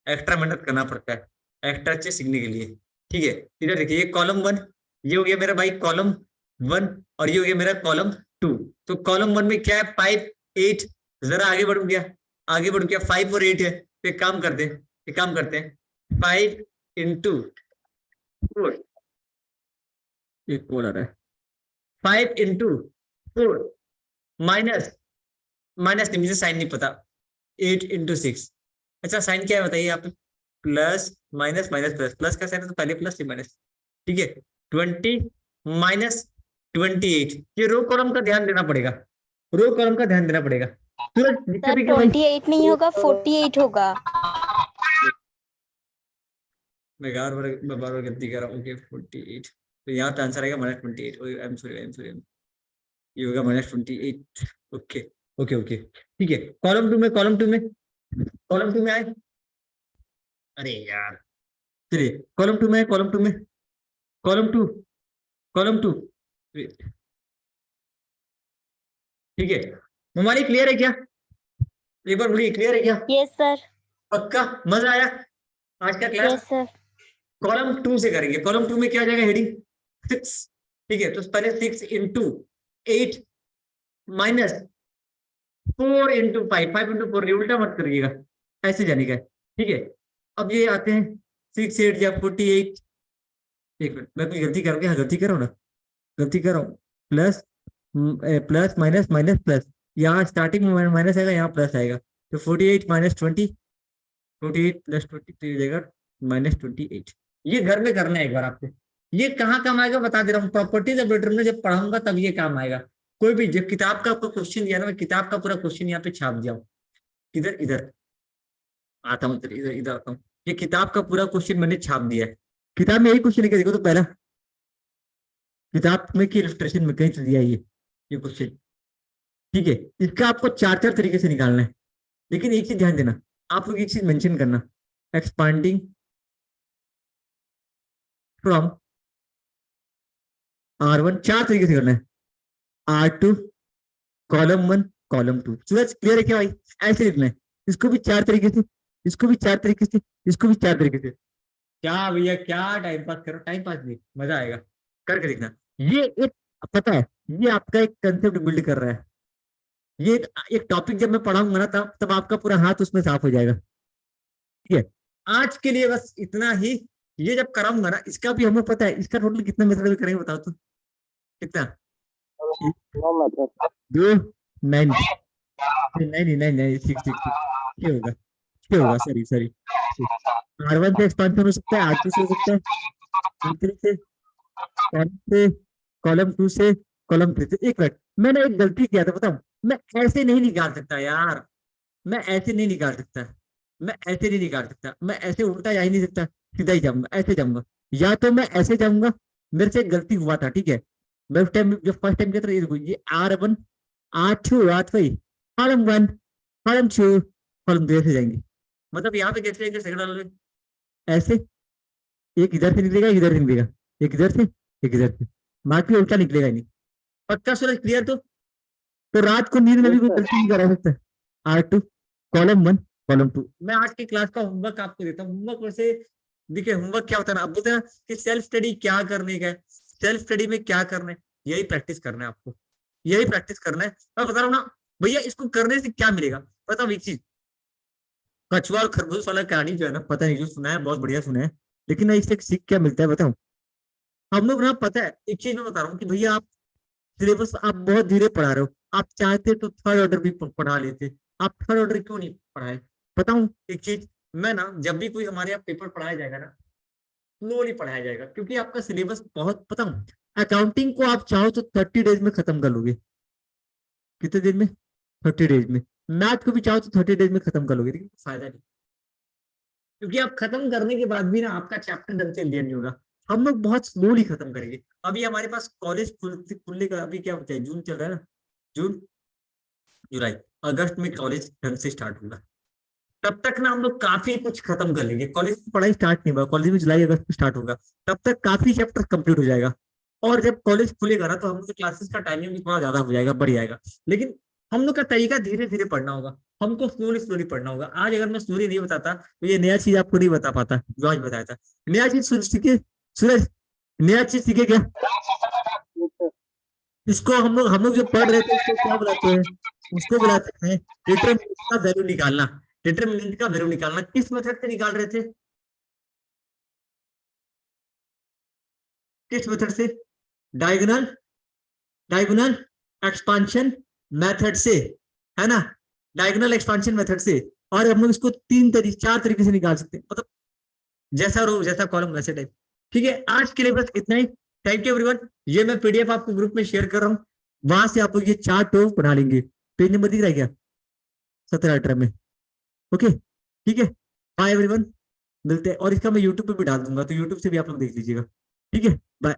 एक्स्ट्रा मेहनत करना पड़ता है एक्स्ट्रा अच्छे सीखने के लिए, ठीक है। इधर देखिए ये कॉलम 1, ये हो गया मेरा भाई कॉलम 1, और ये हो गया मेरा कॉलम 2। तो कॉलम 1 में क्या है, 5 8, जरा आगे बढ़ गया, आगे बढ़ गया, 5 और 8 है, तो एक काम करते हैं, एक काम करते हैं, 5 × 4, एक कॉल आ रहा है, 5 × 4 माइनस माइनस नहीं, मुझे साइन नहीं पता, 8 × 6, अच्छा साइन क्या है बताइए आप? Plus minus minus plus, plus का साइन है तो पहले प्लस फिर माइनस, ठीक है। 20 -28, ये रो कॉलम का ध्यान देना पड़ेगा, रो कॉलम का ध्यान देना पड़ेगा। सर 28 नहीं होगा, 48 होगा। मैं बार बार गलती कर रहा हूँ। ओके 48, तो यहाँ पे आंसर आएगा -28। आई एम सॉरी, ये होगा -28। ओके ओके ओके ठीक है। कॉलम टू में आए, अरे यार चलिए कॉलम टू में, कॉलम टू ठीक है। हमारी क्लियर है क्या? एक बार बोलिए क्लियर है क्या? Yes sir. पक्का मजा आया आज का class? Yes sir. Column to से करेंगे। कॉलम टू में क्या आ जाएगा? हेडिंग 6 ठीक है। तो पहले 6 इंटू 8 माइनस 4 इंटू 5, 5 इंटू 4, उल्टा मत करिएगा, ऐसे जाने का है ठीक है। अब ये आते हैं 6 8 या 48, एक मिनट मैं कोई गलती कर गया? गलती कर रहा हूँ ना, गलती कर रहा हूँ। Plus plus minus minus plus, यहाँ स्टार्टिंग में माइनस आएगा, यहाँ प्लस आएगा, तो 48 माइनस 20, 48 प्लस 20 तो जाएगा माइनस 28। ये घर में करना है एक बार आपको। ये कहाँ काम आएगा बता दे रहा हूँ, प्रॉपर्टीज ऑफ डिटरमिनेंट जब पढ़ाऊंगा तब ये काम आएगा। कोई भी जब किताब का आपको क्वेश्चन दिया ना, मैं किताब का पूरा क्वेश्चन यहाँ पे छाप दिया हूँ। इधर इधर आता हूँ, इधर इधर इधर आता हूँ। ये किताब का पूरा क्वेश्चन मैंने छाप दिया है। किताब में यही क्वेश्चन है, देखो तो पहला किताब में की इलस्ट्रेशन में कहीं से दिया है ये क्वेश्चन ठीक है। इसका आपको चार चार तरीके से निकालना है, लेकिन एक चीज ध्यान देना, आप लोग एक चीज मेंशन करना, एक्सपांडिंग फ्रॉम R1 चार तरीके से करना है, R2 कॉलम 1 कॉलम 2। सूरज क्लियर है क्या भाई? ऐसे लिखना है, इसको भी चार तरीके से, इसको भी चार तरीके से, इसको भी चार तरीके से। क्या भैया क्या टाइम पास करो? टाइम पास नहीं, मजा आएगा करके देखना। ये एक पता है, ये आपका एक कंसेप्ट बिल्ड कर रहा है। ये एक टॉपिक जब मैं पढ़ाऊंगा ना तब आपका पूरा हाथ उसमें साफ हो जाएगा ठीक है। आज के लिए बस इतना ही। ये जब कराऊंगा ना, इसका भी हमें पता है, इसका टोटल कितना मेथड करेंगे बताओ तो? कितना? 9 मेथड। 2 9 नहीं नहीं नहीं नहीं 6 6 क्या होगा? क्या होगा? सॉरी सॉरी, R1 से एक्सपांशन हो सकता है, R2 से हो सकता है, R3 से, कॉलम से, कॉलम 2 से, कॉलम 3 से। एक मिनट, मैंने एक गलती किया था बताऊं? मैं ऐसे नहीं निकाल सकता यार, मैं ऐसे नहीं निकाल सकता, मैं ऐसे नहीं निकाल सकता, मैं ऐसे उल्टा जा ही नहीं सकता, सीधा ही जाऊंगा, ऐसे जाऊंगा, या तो मैं ऐसे जाऊंगा। मेरे से एक गलती हुआ था ठीक है, मैं उस टाइम जब फर्स्ट टाइम किया था, ये देखो ये R1 R2 R3 column 1 column 2 column 2 से जाएंगे। मतलब यहाँ पे कैसे जाएंगे? सेकंड वाले ऐसे, एक इधर से निकलेगा, एक इधर से निकलेगा, एक इधर से, एक इधर से, बाकी उल्टा निकलेगा ही नहीं। पक्का सूरज क्लियर? तो रात को नींद में भी Yes, कोई sir. गलती नहीं करा सकता। R2 column 1 column 2। मैं आज की क्लास का होमवर्क आपको देता हूँ। होमवर्क वैसे देखिए, होमवर्क क्या होता है ना, अब बोलते हैं कि सेल्फ स्टडी क्या करने का है, सेल्फ स्टडी में क्या करना है, यही प्रैक्टिस करना है आपको, यही प्रैक्टिस करना है। मैं बता रहा हूँ ना भैया, इसको करने से क्या मिलेगा पता हूँ एक चीज, कछुआ और खरगोश वाला कहानी जो है ना, पता नहीं जो सुना है, बहुत बढ़िया सुना है, लेकिन ना इससे सीख क्या मिलता है बताऊं? हम लोग ना पता है एक चीज मैं बता रहा हूँ कि भैया आप सिलेबस आप बहुत धीरे पढ़ा रहे हो। आप चाहते तो थर्ड ऑर्डर भी पढ़ा लेते, आप थर्ड ऑर्डर क्यों नहीं पढ़ाए? बताऊं एक चीज, मैं ना जब भी कोई हमारे यहाँ पेपर पढ़ाया जाएगा ना, स्लोली पढ़ाया जाएगा, क्योंकि आपका सिलेबस बहुत, पता हूँ अकाउंटिंग को आप चाहो तो 30 डेज में खत्म कर लोगे। कितने दिन में? 30 डेज में। मैथ को भी चाहो तो 30 डेज में खत्म कर लोगे, लेकिन फायदा नहीं, क्योंकि आप खत्म करने के बाद भी ना आपका चैप्टर ढंग से क्लियर नहीं होगा। हम लोग बहुत स्लोली खत्म करेंगे। अभी हमारे पास कॉलेज खुलने का अभी क्या होता है, जून चल रहा है ना, जून जुलाई अगस्त में कॉलेज ढंग से स्टार्ट होगा। तब तक ना हम लोग काफी कुछ खत्म कर लेंगे। कॉलेज की पढ़ाई स्टार्ट नहीं हुआ, कॉलेज में जुलाई अगस्त में स्टार्ट होगा, तब तक काफी चैप्टर कंप्लीट हो जाएगा। और जब कॉलेज खुलेगा ना, तो हम लोग क्लासेस का टाइमिंग भी थोड़ा ज्यादा हो जाएगा, बढ़ जाएगा। लेकिन हम लोग का तरीका धीरे धीरे पढ़ना होगा, हमको स्लोली स्लोली पढ़ना होगा। आज अगर मैं स्लोली नहीं बताता तो ये नया चीज आपको नहीं बता पाता जो आज बताया था। नया चीज सीखे सूरज, नया चीज सीखे क्या? Yes, sir. इसको हम लोग जो पढ़ रहे थे उसको क्या बुलाते हैं? उसको बुलाते हैं डिटरमिनेंट का वैल्यू निकालना। डिटरमिनेंट का वैल्यू निकालना किस मेथड से निकाल रहे थे? किस मेथड से? डायगोनल, डायगोनल एक्सपांशन मेथड से, है ना, डायगोनल एक्सपांशन मेथड से। और हम लोग इसको चार तरीके से निकाल सकते हैं, मतलब जैसा रो जैसा कॉलम वैसे टाइप। ठीक है, आज के लिए बस इतना ही। Thank you everyone. ये मैं पीडीएफ आपको ग्रुप में शेयर कर रहा हूँ, वहां से आप लोग ये चार्ट बना लेंगे। पेज नंबर दिख रहा है क्या? 17-18 में। ओके ठीक है, बाय एवरीवन, मिलते हैं। और इसका मैं यूट्यूब पे भी डाल दूंगा, तो यूट्यूब से भी आप लोग देख लीजिएगा। ठीक है, बाय।